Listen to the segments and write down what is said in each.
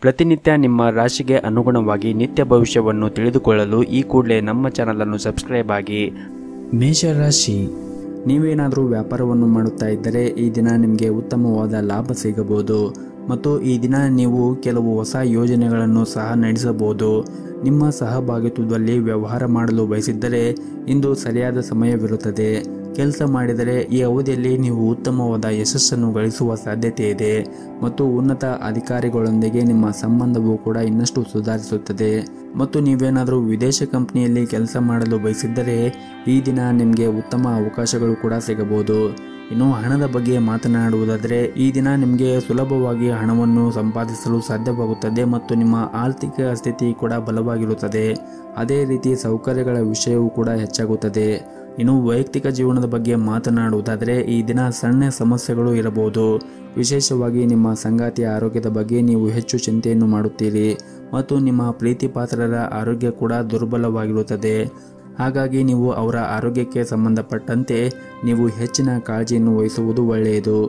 ಪ್ರತಿನಿತ್ಯ ನಿಮ್ಮ ರಾಶಿಗೆ ಅನುಗುಣವಾಗಿ ನಿತ್ಯ ಭವಿಷ್ಯವನ್ನು ತಿಳಿದುಕೊಳ್ಳಲು ಈ ಕೂಡಲೇ ನಮ್ಮ ಚಾನಲನ್ನು ಸಬ್ಸ್ಕ್ರೈಬ್ ಆಗಿ. ಮೇಷರಾಶಿ, ನೀವೇನಾದರೂ ವ್ಯಾಪಾರವನ್ನು ಮಾಡುತ್ತಾ ಇದ್ದರೆ ಈ ದಿನ ನಿಮಗೆ ಉತ್ತಮವಾದ ಲಾಭ ಸಿಗಬಹುದು ಮತ್ತು ಈ ದಿನ ನೀವು ಕೆಲವು ಹೊಸ ಯೋಜನೆಗಳನ್ನು ಸಹ ನಡೆಸಬಹುದು. ನಿಮ್ಮ ಸಹಭಾಗಿತ್ವದಲ್ಲಿ ವ್ಯವಹಾರ ಮಾಡಲು ಬಯಸಿದ್ದರೆ ಇಂದು ಸರಿಯಾದ ಸಮಯವಿರುತ್ತದೆ. ಕೆಲಸ ಮಾಡಿದರೆ ಈ ಅವಧಿಯಲ್ಲಿ ನೀವು ಉತ್ತಮವಾದ ಯಶಸ್ಸನ್ನು ಗಳಿಸುವ ಸಾಧ್ಯತೆ ಇದೆ ಮತ್ತು ಉನ್ನತ ಅಧಿಕಾರಿಗಳೊಂದಿಗೆ ನಿಮ್ಮ ಸಂಬಂಧವು ಕೂಡ ಇನ್ನಷ್ಟು ಸುಧಾರಿಸುತ್ತದೆ. ಮತ್ತು ನೀವೇನಾದರೂ ವಿದೇಶ ಕಂಪನಿಯಲ್ಲಿ ಕೆಲಸ ಮಾಡಲು ಬಯಸಿದ್ದರೆ ಈ ದಿನ ನಿಮಗೆ ಉತ್ತಮ ಅವಕಾಶಗಳು ಕೂಡ ಸಿಗಬಹುದು. ಇನ್ನು ಹಣದ ಬಗ್ಗೆ ಮಾತನಾಡುವುದಾದರೆ ಈ ದಿನ ನಿಮಗೆ ಸುಲಭವಾಗಿ ಹಣವನ್ನು ಸಂಪಾದಿಸಲು ಸಾಧ್ಯವಾಗುತ್ತದೆ ಮತ್ತು ನಿಮ್ಮ ಆರ್ಥಿಕ ಸ್ಥಿತಿ ಕೂಡ ಬಲವಾಗಿರುತ್ತದೆ. ಅದೇ ರೀತಿ ಸೌಕರ್ಯಗಳ ವಿಷಯವೂ ಕೂಡ ಹೆಚ್ಚಾಗುತ್ತದೆ. ಇನ್ನು ವೈಯಕ್ತಿಕ ಜೀವನದ ಬಗ್ಗೆ ಮಾತನಾಡುವುದಾದರೆ ಈ ದಿನ ಸಣ್ಣ ಸಮಸ್ಯೆಗಳು ಇರಬಹುದು. ವಿಶೇಷವಾಗಿ ನಿಮ್ಮ ಸಂಗಾತಿಯ ಆರೋಗ್ಯದ ಬಗ್ಗೆ ನೀವು ಹೆಚ್ಚು ಚಿಂತೆಯನ್ನು ಮಾಡುತ್ತೀರಿ ಮತ್ತು ನಿಮ್ಮ ಪ್ರೀತಿ ಪಾತ್ರರ ಆರೋಗ್ಯ ಕೂಡ ದುರ್ಬಲವಾಗಿರುತ್ತದೆ. ಹಾಗಾಗಿ ನೀವು ಅವರ ಆರೋಗ್ಯಕ್ಕೆ ಸಂಬಂಧಪಟ್ಟಂತೆ ನೀವು ಹೆಚ್ಚಿನ ಕಾಳಜಿಯನ್ನು ವಹಿಸುವುದು ಒಳ್ಳೆಯದು.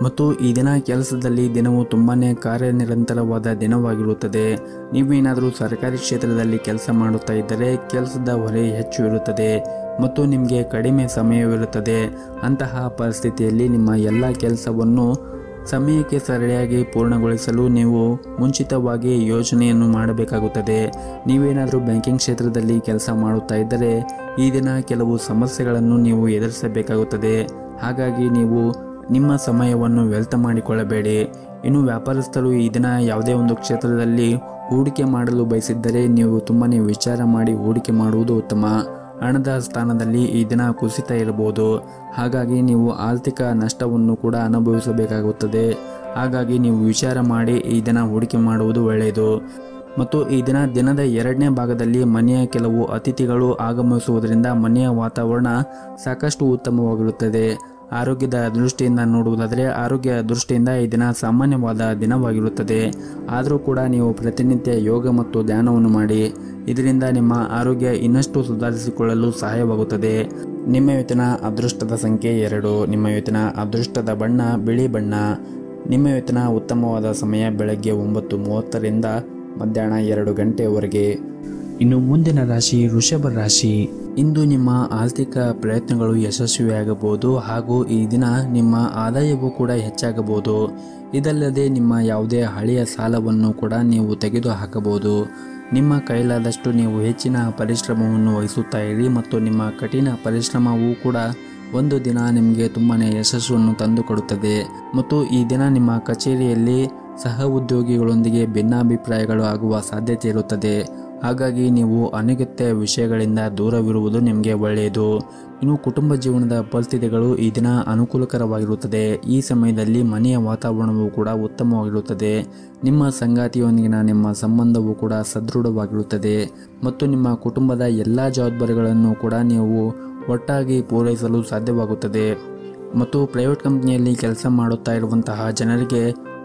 ಮತ್ತು ಈ ದಿನ ಕೆಲಸದಲ್ಲಿ ದಿನವು ತುಂಬಾ ಕಾರ್ಯನಿರಂತರವಾದ ದಿನವಾಗಿರುತ್ತದೆ. ನೀವೇನಾದರೂ ಸರ್ಕಾರಿ ಕ್ಷೇತ್ರದಲ್ಲಿ ಕೆಲಸ ಮಾಡುತ್ತಾ ಇದ್ದರೆ ಕೆಲಸದ ಹೊರೆ ಹೆಚ್ಚು ಇರುತ್ತದೆ ಮತ್ತು ನಿಮಗೆ ಕಡಿಮೆ ಸಮಯವಿರುತ್ತದೆ. ಅಂತಹ ಪರಿಸ್ಥಿತಿಯಲ್ಲಿ ನಿಮ್ಮ ಎಲ್ಲ ಕೆಲಸವನ್ನು ಸಮಯಕ್ಕೆ ಸರಿಯಾಗಿ ಪೂರ್ಣಗೊಳಿಸಲು ನೀವು ಮುಂಚಿತವಾಗಿ ಯೋಜನೆಯನ್ನು ಮಾಡಬೇಕಾಗುತ್ತದೆ. ನೀವೇನಾದರೂ ಬ್ಯಾಂಕಿಂಗ್ ಕ್ಷೇತ್ರದಲ್ಲಿ ಕೆಲಸ ಮಾಡುತ್ತಾ ಇದ್ದರೆ ಈ ದಿನ ಕೆಲವು ಸಮಸ್ಯೆಗಳನ್ನು ನೀವು ಎದುರಿಸಬೇಕಾಗುತ್ತದೆ. ಹಾಗಾಗಿ ನೀವು ನಿಮ್ಮ ಸಮಯವನ್ನು ವ್ಯರ್ಥ ಮಾಡಿಕೊಳ್ಳಬೇಡಿ. ಇನ್ನು ವ್ಯಾಪಾರಸ್ಥರು ಈ ದಿನ ಯಾವುದೇ ಒಂದು ಕ್ಷೇತ್ರದಲ್ಲಿ ಹೂಡಿಕೆ ಮಾಡಲು ಬಯಸಿದ್ದರೆ ನೀವು ತುಂಬಾ ವಿಚಾರ ಮಾಡಿ ಹೂಡಿಕೆ ಮಾಡುವುದು ಉತ್ತಮ. ಹಣದ ಸ್ಥಾನದಲ್ಲಿ ಈ ದಿನ ಕುಸಿತ ಇರಬಹುದು. ಹಾಗಾಗಿ ನೀವು ಆರ್ಥಿಕ ನಷ್ಟವನ್ನು ಕೂಡ ಅನುಭವಿಸಬೇಕಾಗುತ್ತದೆ. ಹಾಗಾಗಿ ನೀವು ವಿಚಾರ ಮಾಡಿ ಈ ದಿನ ಹೂಡಿಕೆ ಮಾಡುವುದು ಒಳ್ಳೆಯದು. ಮತ್ತು ಈ ದಿನದ ಎರಡನೇ ಭಾಗದಲ್ಲಿ ಮನೆಯ ಕೆಲವು ಅತಿಥಿಗಳು ಆಗಮಿಸುವುದರಿಂದ ಮನೆಯ ವಾತಾವರಣ ಸಾಕಷ್ಟು ಉತ್ತಮವಾಗಿರುತ್ತದೆ. ಆರೋಗ್ಯದ ದೃಷ್ಟಿಯಿಂದ ನೋಡುವುದಾದರೆ ಆರೋಗ್ಯ ದೃಷ್ಟಿಯಿಂದ ಈ ದಿನ ಸಾಮಾನ್ಯವಾದ ದಿನವಾಗಿರುತ್ತದೆ. ಆದರೂ ಕೂಡ ನೀವು ಪ್ರತಿನಿತ್ಯ ಯೋಗ ಮತ್ತು ಧ್ಯಾನವನ್ನು ಮಾಡಿ. ಇದರಿಂದ ನಿಮ್ಮ ಆರೋಗ್ಯ ಇನ್ನಷ್ಟು ಸುಧಾರಿಸಿಕೊಳ್ಳಲು ಸಹಾಯವಾಗುತ್ತದೆ. ನಿಮ್ಮ ಇವತ್ತಿನ ಅದೃಷ್ಟದ ಸಂಖ್ಯೆ 2. ನಿಮ್ಮ ಇವತ್ತಿನ ಅದೃಷ್ಟದ ಬಣ್ಣ ಬಿಳಿ ಬಣ್ಣ. ನಿಮ್ಮ ಇವತ್ತಿನ ಉತ್ತಮವಾದ ಸಮಯ ಬೆಳಗ್ಗೆ 9:30ರಿಂದ ಮಧ್ಯಾಹ್ನ 2 ಗಂಟೆಯವರೆಗೆ. ಇನ್ನು ಮುಂದಿನ ರಾಶಿ ವೃಷಭ ರಾಶಿ. ಇಂದು ನಿಮ್ಮ ಆರ್ಥಿಕ ಪ್ರಯತ್ನಗಳು ಯಶಸ್ವಿಯಾಗಬಹುದು ಹಾಗೂ ಈ ದಿನ ನಿಮ್ಮ ಆದಾಯವೂ ಕೂಡ ಹೆಚ್ಚಾಗಬಹುದು. ಇದಲ್ಲದೆ ನಿಮ್ಮ ಯಾವುದೇ ಹಳೆಯ ಸಾಲವನ್ನು ಕೂಡ ನೀವು ತೆಗೆದು ಹಾಕಬಹುದು. ನಿಮ್ಮ ಕೈಲಾದಷ್ಟು ನೀವು ಹೆಚ್ಚಿನ ಪರಿಶ್ರಮವನ್ನು ವಹಿಸುತ್ತಾ ಇರಿ ಮತ್ತು ನಿಮ್ಮ ಕಠಿಣ ಪರಿಶ್ರಮವೂ ಕೂಡ ಒಂದು ದಿನ ನಿಮಗೆ ತುಂಬಾ ಯಶಸ್ಸನ್ನು ತಂದುಕೊಡುತ್ತದೆ. ಮತ್ತು ಈ ದಿನ ನಿಮ್ಮ ಕಚೇರಿಯಲ್ಲಿ ಸಹ ಉದ್ಯೋಗಿಗಳೊಂದಿಗೆ ಭಿನ್ನಾಭಿಪ್ರಾಯಗಳು ಆಗುವ ಸಾಧ್ಯತೆ ಇರುತ್ತದೆ. ಹಾಗಾಗಿ ನೀವು ಅನಗತ್ಯ ವಿಷಯಗಳಿಂದ ದೂರವಿರುವುದು ನಿಮಗೆ ಒಳ್ಳೆಯದು. ಇನ್ನು ಕುಟುಂಬ ಜೀವನದ ಪರಿಸ್ಥಿತಿಗಳು ಈ ದಿನ ಅನುಕೂಲಕರವಾಗಿರುತ್ತದೆ. ಈ ಸಮಯದಲ್ಲಿ ಮನೆಯ ವಾತಾವರಣವು ಕೂಡ ಉತ್ತಮವಾಗಿರುತ್ತದೆ. ನಿಮ್ಮ ಸಂಗಾತಿಯೊಂದಿಗಿನ ನಿಮ್ಮ ಸಂಬಂಧವು ಕೂಡ ಸದೃಢವಾಗಿರುತ್ತದೆ ಮತ್ತು ನಿಮ್ಮ ಕುಟುಂಬದ ಎಲ್ಲ ಜವಾಬ್ದಾರಿಗಳನ್ನು ಕೂಡ ನೀವು ಒಟ್ಟಾಗಿ ಪೂರೈಸಲು ಸಾಧ್ಯವಾಗುತ್ತದೆ. ಮತ್ತು ಪ್ರೈವೇಟ್ ಕಂಪನಿಯಲ್ಲಿ ಕೆಲಸ ಮಾಡುತ್ತಾ ಇರುವಂತಹ ಜನರಿಗೆ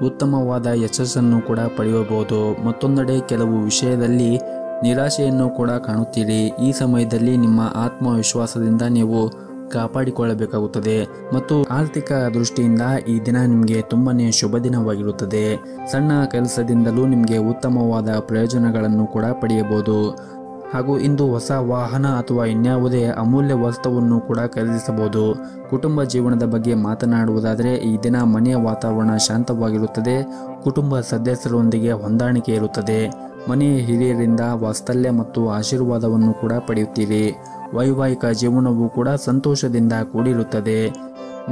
ಉತ್ತಮವಾದ ಯಶಸ್ಸನ್ನು ಕೂಡ ಪಡೆಯಬಹುದು. ಮತ್ತೊಂದೆಡೆ ಕೆಲವು ವಿಷಯದಲ್ಲಿ ನಿರಾಶೆಯನ್ನು ಕೂಡ ಕಾಣುತ್ತೀರಿ. ಈ ಸಮಯದಲ್ಲಿ ನಿಮ್ಮ ಆತ್ಮವಿಶ್ವಾಸದಿಂದ ನೀವು ಕಾಪಾಡಿಕೊಳ್ಳಬೇಕಾಗುತ್ತದೆ. ಮತ್ತು ಆರ್ಥಿಕ ದೃಷ್ಟಿಯಿಂದ ಈ ದಿನ ನಿಮಗೆ ತುಂಬಾನೇ ಶುಭ ದಿನವಾಗಿರುತ್ತದೆ. ಸಣ್ಣ ಕೆಲಸದಿಂದಲೂ ನಿಮಗೆ ಉತ್ತಮವಾದ ಪ್ರಯೋಜನಗಳನ್ನು ಕೂಡ ಪಡೆಯಬಹುದು. ಹಾಗೂ ಇಂದು ಹೊಸ ವಾಹನ ಅಥವಾ ಇನ್ಯಾವುದೇ ಅಮೂಲ್ಯ ವಸ್ತುವನ್ನು ಕೂಡ ಖರೀದಿಸಬಹುದು. ಕುಟುಂಬ ಜೀವನದ ಬಗ್ಗೆ ಮಾತನಾಡುವುದಾದರೆ ಈ ದಿನ ಮನೆಯ ವಾತಾವರಣ ಶಾಂತವಾಗಿರುತ್ತದೆ. ಕುಟುಂಬ ಸದಸ್ಯರೊಂದಿಗೆ ಹೊಂದಾಣಿಕೆ ಇರುತ್ತದೆ. ಮನೆಯ ಹಿರಿಯರಿಂದ ವಾತ್ಸಲ್ಯ ಮತ್ತು ಆಶೀರ್ವಾದವನ್ನು ಕೂಡ ಪಡೆಯುತ್ತೀರಿ. ವೈವಾಹಿಕ ಜೀವನವೂ ಕೂಡ ಸಂತೋಷದಿಂದ ಕೂಡಿರುತ್ತದೆ.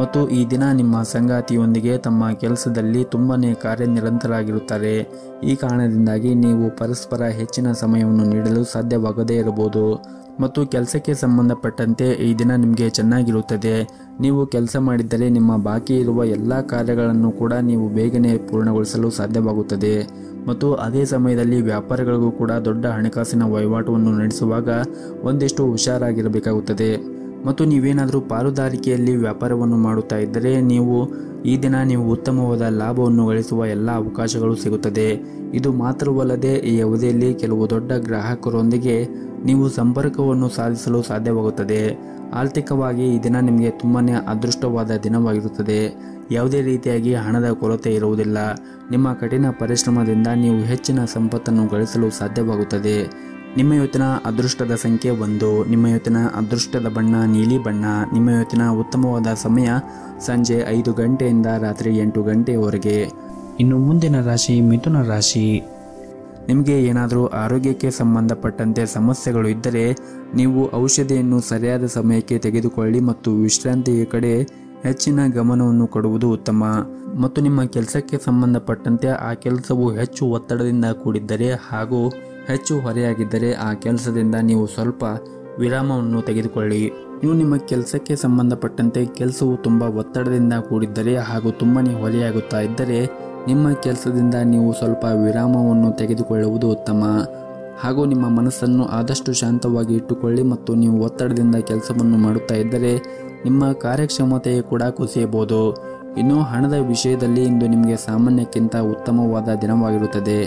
ಮತ್ತು ಈ ದಿನ ನಿಮ್ಮ ಸಂಗಾತಿಯೊಂದಿಗೆ ತಮ್ಮ ಕೆಲಸದಲ್ಲಿ ತುಂಬಾನೇ ಕಾರ್ಯನಿರಂತರಾಗಿರುತ್ತಾರೆ. ಈ ಕಾರಣದಿಂದಾಗಿ ನೀವು ಪರಸ್ಪರ ಹೆಚ್ಚಿನ ಸಮಯವನ್ನು ನೀಡಲು ಸಾಧ್ಯವಾಗದೇ ಇರಬಹುದು. ಮತ್ತು ಕೆಲಸಕ್ಕೆ ಸಂಬಂಧಪಟ್ಟಂತೆ ಈ ದಿನ ನಿಮಗೆ ಚೆನ್ನಾಗಿರುತ್ತದೆ. ನೀವು ಕೆಲಸ ಮಾಡಿದ್ದರೆ ನಿಮ್ಮ ಬಾಕಿ ಇರುವ ಎಲ್ಲ ಕಾರ್ಯಗಳನ್ನು ಕೂಡ ನೀವು ಬೇಗನೆ ಪೂರ್ಣಗೊಳಿಸಲು ಸಾಧ್ಯವಾಗುತ್ತದೆ. ಮತ್ತು ಅದೇ ಸಮಯದಲ್ಲಿ ವ್ಯಾಪಾರಿಗಳಿಗೂ ಕೂಡ ದೊಡ್ಡ ಹಣಕಾಸಿನ ವಹಿವಾಟವನ್ನು ನಡೆಸುವಾಗ ಒಂದಿಷ್ಟು ಹುಷಾರಾಗಿರಬೇಕಾಗುತ್ತದೆ. ಮತ್ತು ನೀವೇನಾದರೂ ಪಾಲುದಾರಿಕೆಯಲ್ಲಿ ವ್ಯಾಪಾರವನ್ನು ಮಾಡುತ್ತಾ ಇದ್ದರೆ ಈ ದಿನ ನೀವು ಉತ್ತಮವಾದ ಲಾಭವನ್ನು ಗಳಿಸುವ ಎಲ್ಲ ಅವಕಾಶಗಳು ಸಿಗುತ್ತದೆ. ಇದು ಮಾತ್ರವಲ್ಲದೆ ಈ ಅವಧಿಯಲ್ಲಿ ಕೆಲವು ದೊಡ್ಡ ಗ್ರಾಹಕರೊಂದಿಗೆ ನೀವು ಸಂಪರ್ಕವನ್ನು ಸಾಧಿಸಲು ಸಾಧ್ಯವಾಗುತ್ತದೆ. ಆರ್ಥಿಕವಾಗಿ ಈ ದಿನ ನಿಮಗೆ ತುಂಬಾನೇ ಅದೃಷ್ಟವಾದ ದಿನವಾಗಿರುತ್ತದೆ. ಯಾವುದೇ ರೀತಿಯಾಗಿ ಹಣದ ಕೊರತೆ ಇರುವುದಿಲ್ಲ. ನಿಮ್ಮ ಕಠಿಣ ಪರಿಶ್ರಮದಿಂದ ನೀವು ಹೆಚ್ಚಿನ ಸಂಪತ್ತನ್ನು ಗಳಿಸಲು ಸಾಧ್ಯವಾಗುತ್ತದೆ. ನಿಮ್ಮ ಇವತ್ತಿನ ಅದೃಷ್ಟದ ಸಂಖ್ಯೆ 1. ನಿಮ್ಮ ಇವತ್ತಿನ ಅದೃಷ್ಟದ ಬಣ್ಣ ನೀಲಿ ಬಣ್ಣ. ನಿಮ್ಮ ಇವತ್ತಿನ ಉತ್ತಮವಾದ ಸಮಯ ಸಂಜೆ 5 ಗಂಟೆಯಿಂದ ರಾತ್ರಿ 8 ಗಂಟೆಯವರೆಗೆ. ಇನ್ನು ಮುಂದಿನ ರಾಶಿ ಮಿಥುನ ರಾಶಿ. ನಿಮಗೆ ಏನಾದರೂ ಆರೋಗ್ಯಕ್ಕೆ ಸಂಬಂಧಪಟ್ಟಂತೆ ಸಮಸ್ಯೆಗಳು ಇದ್ದರೆ ನೀವು ಔಷಧಿಯನ್ನು ಸರಿಯಾದ ಸಮಯಕ್ಕೆ ತೆಗೆದುಕೊಳ್ಳಿ ಮತ್ತು ವಿಶ್ರಾಂತಿಯ ಕಡೆ ಹೆಚ್ಚಿನ ಗಮನವನ್ನು ಕೊಡುವುದು ಉತ್ತಮ. ಮತ್ತು ನಿಮ್ಮ ಕೆಲಸಕ್ಕೆ ಸಂಬಂಧಪಟ್ಟಂತೆ ಆ ಕೆಲಸವು ಹೆಚ್ಚು ಒತ್ತಡದಿಂದ ಕೂಡಿದ್ದರೆ ಹಾಗೂ ಹೆಚ್ಚು ಹೊರೆಯಾಗಿದ್ದರೆ ಆ ಕೆಲಸದಿಂದ ನೀವು ಸ್ವಲ್ಪ ವಿರಾಮವನ್ನು ತೆಗೆದುಕೊಳ್ಳಿ. ಇನ್ನು ನಿಮ್ಮ ಕೆಲಸಕ್ಕೆ ಸಂಬಂಧಪಟ್ಟಂತೆ ಕೆಲಸವು ತುಂಬ ಒತ್ತಡದಿಂದ ಕೂಡಿದ್ದರೆ ಹಾಗೂ ತುಂಬನೇ ಹೊರೆಯಾಗುತ್ತಾ ಇದ್ದರೆ ನಿಮ್ಮ ಕೆಲಸದಿಂದ ನೀವು ಸ್ವಲ್ಪ ವಿರಾಮವನ್ನು ತೆಗೆದುಕೊಳ್ಳುವುದು ಉತ್ತಮ. ಹಾಗೂ ನಿಮ್ಮ ಮನಸ್ಸನ್ನು ಆದಷ್ಟು ಶಾಂತವಾಗಿ ಇಟ್ಟುಕೊಳ್ಳಿ ಮತ್ತು ನೀವು ಒತ್ತಡದಿಂದ ಕೆಲಸವನ್ನು ಮಾಡುತ್ತಾ ಇದ್ದರೆ ನಿಮ್ಮ ಕಾರ್ಯಕ್ಷಮತೆ ಕೂಡ ಕುಸಿಯಬಹುದು. ಇನ್ನು ಹಣದ ವಿಷಯದಲ್ಲಿ ಇಂದು ನಿಮಗೆ ಸಾಮಾನ್ಯಕ್ಕಿಂತ ಉತ್ತಮವಾದ ದಿನವಾಗಿರುತ್ತದೆ.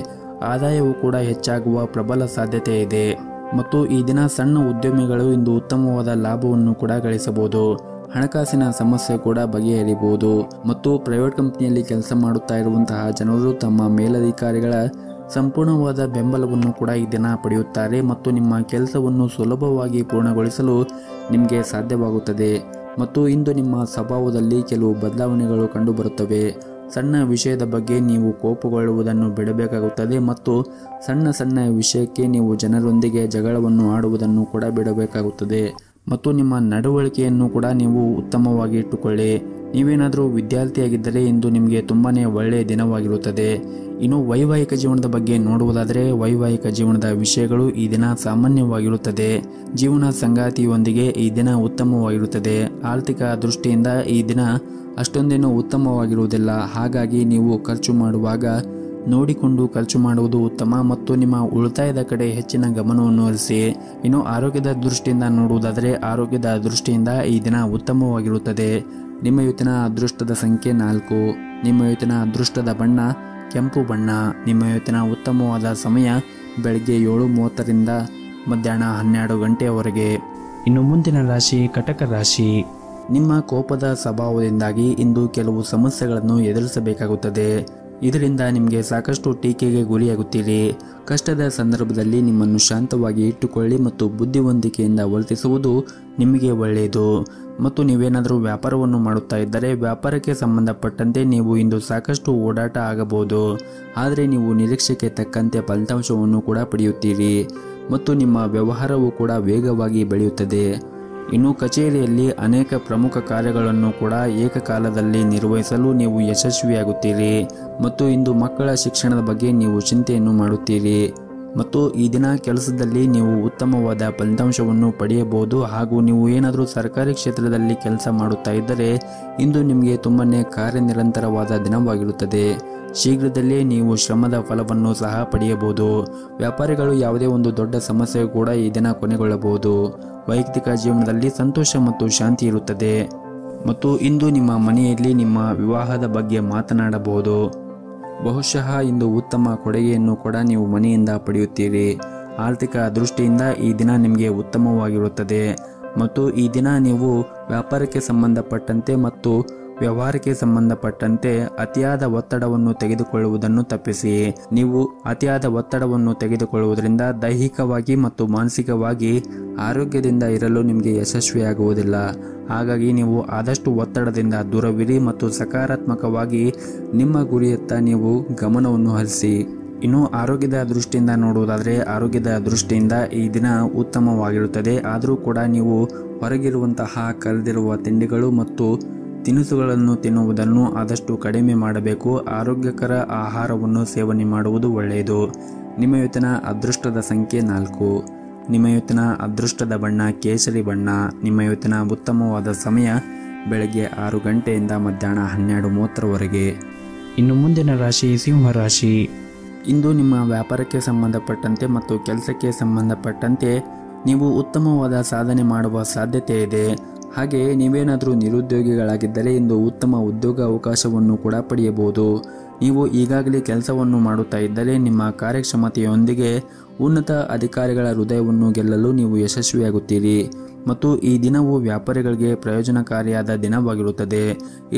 ಆದಾಯವು ಕೂಡ ಹೆಚ್ಚಾಗುವ ಪ್ರಬಲ ಸಾಧ್ಯತೆ ಇದೆ ಮತ್ತು ಈ ದಿನ ಸಣ್ಣ ಉದ್ಯಮಿಗಳು ಇಂದು ಉತ್ತಮವಾದ ಲಾಭವನ್ನು ಕೂಡ ಗಳಿಸಬಹುದು. ಹಣಕಾಸಿನ ಸಮಸ್ಯೆ ಕೂಡ ಬಗೆಹರಿಯಬಹುದು ಮತ್ತು ಪ್ರೈವೇಟ್ ಕಂಪನಿಯಲ್ಲಿ ಕೆಲಸ ಮಾಡುತ್ತಾ ಇರುವಂತಹ ಜನರು ತಮ್ಮ ಮೇಲಧಿಕಾರಿಗಳ ಸಂಪೂರ್ಣವಾದ ಬೆಂಬಲವನ್ನು ಕೂಡ ಈ ದಿನ ಪಡೆಯುತ್ತಾರೆ ಮತ್ತು ನಿಮ್ಮ ಕೆಲಸವನ್ನು ಸುಲಭವಾಗಿ ಪೂರ್ಣಗೊಳಿಸಲು ನಿಮಗೆ ಸಾಧ್ಯವಾಗುತ್ತದೆ. ಮತ್ತು ಇಂದು ನಿಮ್ಮ ಸ್ವಭಾವದಲ್ಲಿ ಕೆಲವು ಬದಲಾವಣೆಗಳು ಕಂಡುಬರುತ್ತವೆ. ಸಣ್ಣ ವಿಷಯದ ಬಗ್ಗೆ ನೀವು ಕೋಪಗೊಳ್ಳುವುದನ್ನು ಬಿಡಬೇಕಾಗುತ್ತದೆ ಮತ್ತು ಸಣ್ಣ ವಿಷಯಕ್ಕೆ ನೀವು ಜನರೊಂದಿಗೆ ಜಗಳವನ್ನು ಆಡುವುದನ್ನು ಕೂಡ ಬಿಡಬೇಕಾಗುತ್ತದೆ. ಮತ್ತು ನಿಮ್ಮ ನಡವಳಿಕೆಯನ್ನು ಕೂಡ ನೀವು ಉತ್ತಮವಾಗಿ ಇಟ್ಟುಕೊಳ್ಳಿ. ನೀವೇನಾದರೂ ವಿದ್ಯಾರ್ಥಿಯಾಗಿದ್ದರೆ ಇಂದು ನಿಮಗೆ ತುಂಬಾನೇ ಒಳ್ಳೆಯ ದಿನವಾಗಿರುತ್ತದೆ. ಇನ್ನು ವೈವಾಹಿಕ ಜೀವನದ ಬಗ್ಗೆ ನೋಡುವುದಾದರೆ ವೈವಾಹಿಕ ಜೀವನದ ವಿಷಯಗಳು ಈ ದಿನ ಸಾಮಾನ್ಯವಾಗಿರುತ್ತದೆ. ಜೀವನ ಸಂಗಾತಿಯೊಂದಿಗೆ ಈ ದಿನ ಉತ್ತಮವಾಗಿರುತ್ತದೆ. ಆರ್ಥಿಕ ದೃಷ್ಟಿಯಿಂದ ಈ ದಿನ ಅಷ್ಟೊಂದೇನೂ ಉತ್ತಮವಾಗಿರುವುದಿಲ್ಲ. ಹಾಗಾಗಿ ನೀವು ಖರ್ಚು ಮಾಡುವಾಗ ನೋಡಿಕೊಂಡು ಖರ್ಚು ಮಾಡುವುದು ಉತ್ತಮ ಮತ್ತು ನಿಮ್ಮ ಉಳಿತಾಯದ ಕಡೆ ಹೆಚ್ಚಿನ ಗಮನವನ್ನು ಹರಿಸಿ. ಇನ್ನು ಆರೋಗ್ಯದ ದೃಷ್ಟಿಯಿಂದ ನೋಡುವುದಾದರೆ ಆರೋಗ್ಯದ ದೃಷ್ಟಿಯಿಂದ ಈ ದಿನ ಉತ್ತಮವಾಗಿರುತ್ತದೆ. ನಿಮ್ಮ ಇವತ್ತಿನ ಅದೃಷ್ಟದ ಸಂಖ್ಯೆ 4. ನಿಮ್ಮ ಇವತ್ತಿನ ಅದೃಷ್ಟದ ಬಣ್ಣ ಕೆಂಪು ಬಣ್ಣ. ನಿಮ್ಮ ಇವತ್ತಿನ ಉತ್ತಮವಾದ ಸಮಯ ಬೆಳಗ್ಗೆ 7:30ರಿಂದ ಮಧ್ಯಾಹ್ನ 12 ಗಂಟೆಯವರೆಗೆ. ಇನ್ನು ಮುಂದಿನ ರಾಶಿ ಕಟಕ ರಾಶಿ. ನಿಮ್ಮ ಕೋಪದ ಸ್ವಭಾವದಿಂದಾಗಿ ಇಂದು ಕೆಲವು ಸಮಸ್ಯೆಗಳನ್ನು ಎದುರಿಸಬೇಕಾಗುತ್ತದೆ. ಇದರಿಂದ ನಿಮಗೆ ಸಾಕಷ್ಟು ಟೀಕೆಗೆ ಗುರಿಯಾಗುತ್ತೀರಿ. ಕಷ್ಟದ ಸಂದರ್ಭದಲ್ಲಿ ನಿಮ್ಮನ್ನು ಶಾಂತವಾಗಿ ಇಟ್ಟುಕೊಳ್ಳಿ ಮತ್ತು ಬುದ್ಧಿವಂತಿಕೆಯಿಂದ ವರ್ತಿಸುವುದು ನಿಮಗೆ ಒಳ್ಳೆಯದು. ಮತ್ತು ನೀವೇನಾದರೂ ವ್ಯಾಪಾರವನ್ನು ಮಾಡುತ್ತಾ ಇದ್ದರೆ ವ್ಯಾಪಾರಕ್ಕೆ ಸಂಬಂಧಪಟ್ಟಂತೆ ನೀವು ಇಂದು ಸಾಕಷ್ಟು ಓಡಾಟ ಆಗಬಹುದು. ಆದರೆ ನೀವು ನಿರೀಕ್ಷೆಗೆ ತಕ್ಕಂತೆ ಫಲಿತಾಂಶವನ್ನು ಕೂಡ ಪಡೆಯುತ್ತೀರಿ ಮತ್ತು ನಿಮ್ಮ ವ್ಯವಹಾರವು ಕೂಡ ವೇಗವಾಗಿ ಬೆಳೆಯುತ್ತದೆ. ಇನ್ನು ಕಚೇರಿಯಲ್ಲಿ ಅನೇಕ ಪ್ರಮುಖ ಕಾರ್ಯಗಳನ್ನು ಕೂಡ ಏಕಕಾಲದಲ್ಲಿ ನಿರ್ವಹಿಸಲು ನೀವು ಯಶಸ್ವಿಯಾಗುತ್ತೀರಿ ಮತ್ತು ಇಂದು ಮಕ್ಕಳ ಶಿಕ್ಷಣದ ಬಗ್ಗೆ ನೀವು ಚಿಂತೆಯನ್ನು ಮಾಡುತ್ತೀರಿ ಮತ್ತು ಈ ದಿನ ಕೆಲಸದಲ್ಲಿ ನೀವು ಉತ್ತಮವಾದ ಫಲಿತಾಂಶವನ್ನು ಪಡೆಯಬಹುದು. ಹಾಗೂ ನೀವು ಏನಾದರೂ ಸರ್ಕಾರಿ ಕ್ಷೇತ್ರದಲ್ಲಿ ಕೆಲಸ ಮಾಡುತ್ತಾ ಇದ್ದರೆ ಇಂದು ನಿಮಗೆ ತುಂಬನೇ ಕಾರ್ಯನಿರಂತರವಾದ ದಿನವಾಗಿರುತ್ತದೆ. ಶೀಘ್ರದಲ್ಲೇ ನೀವು ಶ್ರಮದ ಫಲವನ್ನು ಸಹ ಪಡೆಯಬಹುದು. ವ್ಯಾಪಾರಿಗಳು ಯಾವುದೇ ಒಂದು ದೊಡ್ಡ ಸಮಸ್ಯೆ ಕೂಡ ಈ ದಿನ ಕೊನೆಗೊಳ್ಳಬಹುದು. ವೈಯಕ್ತಿಕ ಜೀವನದಲ್ಲಿ ಸಂತೋಷ ಮತ್ತು ಶಾಂತಿ ಇರುತ್ತದೆ ಮತ್ತು ಇಂದು ನಿಮ್ಮ ಮನೆಯಲ್ಲಿ ನಿಮ್ಮ ವಿವಾಹದ ಬಗ್ಗೆ ಮಾತನಾಡಬಹುದು. ಬಹುಶಃ ಇಂದು ಉತ್ತಮ ಕೊಡುಗೆಯನ್ನು ಕೂಡ ನೀವು ಮನೆಯಿಂದ ಪಡೆಯುತ್ತೀರಿ. ಆರ್ಥಿಕ ದೃಷ್ಟಿಯಿಂದ ಈ ದಿನ ನಿಮಗೆ ಉತ್ತಮವಾಗಿರುತ್ತದೆ ಮತ್ತು ಈ ದಿನ ನೀವು ವ್ಯಾಪಾರಕ್ಕೆ ಸಂಬಂಧಪಟ್ಟಂತೆ ಮತ್ತು ವ್ಯವಹಾರಕ್ಕೆ ಸಂಬಂಧಪಟ್ಟಂತೆ ಅತಿಯಾದ ಒತ್ತಡವನ್ನು ತೆಗೆದುಕೊಳ್ಳುವುದನ್ನು ತಪ್ಪಿಸಿ. ನೀವು ಅತಿಯಾದ ಒತ್ತಡವನ್ನು ತೆಗೆದುಕೊಳ್ಳುವುದರಿಂದ ದೈಹಿಕವಾಗಿ ಮತ್ತು ಮಾನಸಿಕವಾಗಿ ಆರೋಗ್ಯದಿಂದ ಇರಲು ನಿಮಗೆ ಯಶಸ್ವಿಯಾಗುವುದಿಲ್ಲ. ಹಾಗಾಗಿ ನೀವು ಆದಷ್ಟು ಒತ್ತಡದಿಂದ ದೂರವಿರಿ ಮತ್ತು ಸಕಾರಾತ್ಮಕವಾಗಿ ನಿಮ್ಮ ಗುರಿಯತ್ತ ನೀವು ಗಮನವನ್ನು ಹರಿಸಿ. ಇನ್ನು ಆರೋಗ್ಯದ ದೃಷ್ಟಿಯಿಂದ ನೋಡುವುದಾದರೆ ಆರೋಗ್ಯದ ದೃಷ್ಟಿಯಿಂದ ಈ ದಿನ ಉತ್ತಮವಾಗಿರುತ್ತದೆ. ಆದರೂ ಕೂಡ ನೀವು ಹೊರಗಿರುವಂತಹ ಕರೆದಿರುವ ತಿಂಡಿಗಳು ಮತ್ತು ತಿನಿಸುಗಳನ್ನು ತಿನ್ನುವುದನ್ನು ಆದಷ್ಟು ಕಡಿಮೆ ಮಾಡಬೇಕು. ಆರೋಗ್ಯಕರ ಆಹಾರವನ್ನು ಸೇವನೆ ಮಾಡುವುದು ಒಳ್ಳೆಯದು. ನಿಮ್ಮ ಇವತ್ತಿನ ಅದೃಷ್ಟದ ಸಂಖ್ಯೆ 4. ನಿಮ್ಮ ಇವತ್ತಿನ ಅದೃಷ್ಟದ ಬಣ್ಣ ಕೇಸರಿ ಬಣ್ಣ. ನಿಮ್ಮ ಇವತ್ತಿನ ಉತ್ತಮವಾದ ಸಮಯ ಬೆಳಗ್ಗೆ 6 ಗಂಟೆಯಿಂದ ಮಧ್ಯಾಹ್ನ 12:30ವರೆಗೆ. ಇನ್ನು ಮುಂದಿನ ರಾಶಿ ಸಿಂಹ ರಾಶಿ. ಇಂದು ನಿಮ್ಮ ವ್ಯಾಪಾರಕ್ಕೆ ಸಂಬಂಧಪಟ್ಟಂತೆ ಮತ್ತು ಕೆಲಸಕ್ಕೆ ಸಂಬಂಧಪಟ್ಟಂತೆ ನೀವು ಉತ್ತಮವಾದ ಸಾಧನೆ ಮಾಡುವ ಸಾಧ್ಯತೆ ಇದೆ. ಹಾಗೆ ನೀವೇನಾದರೂ ನಿರುದ್ಯೋಗಿಗಳಾಗಿದ್ದರೆ ಇಂದು ಉತ್ತಮ ಉದ್ಯೋಗ ಅವಕಾಶವನ್ನು ಕೂಡ ಪಡೆಯಬಹುದು. ನೀವು ಈಗಾಗಲೇ ಕೆಲಸವನ್ನು ಮಾಡುತ್ತಾ ಇದ್ದರೆ ನಿಮ್ಮ ಕಾರ್ಯಕ್ಷಮತೆಯೊಂದಿಗೆ ಉನ್ನತ ಅಧಿಕಾರಿಗಳ ಹೃದಯವನ್ನು ಗೆಲ್ಲಲು ನೀವು ಯಶಸ್ವಿಯಾಗುತ್ತೀರಿ ಮತ್ತು ಈ ದಿನವು ವ್ಯಾಪಾರಿಗಳಿಗೆ ಪ್ರಯೋಜನಕಾರಿಯಾದ ದಿನವಾಗಿರುತ್ತದೆ.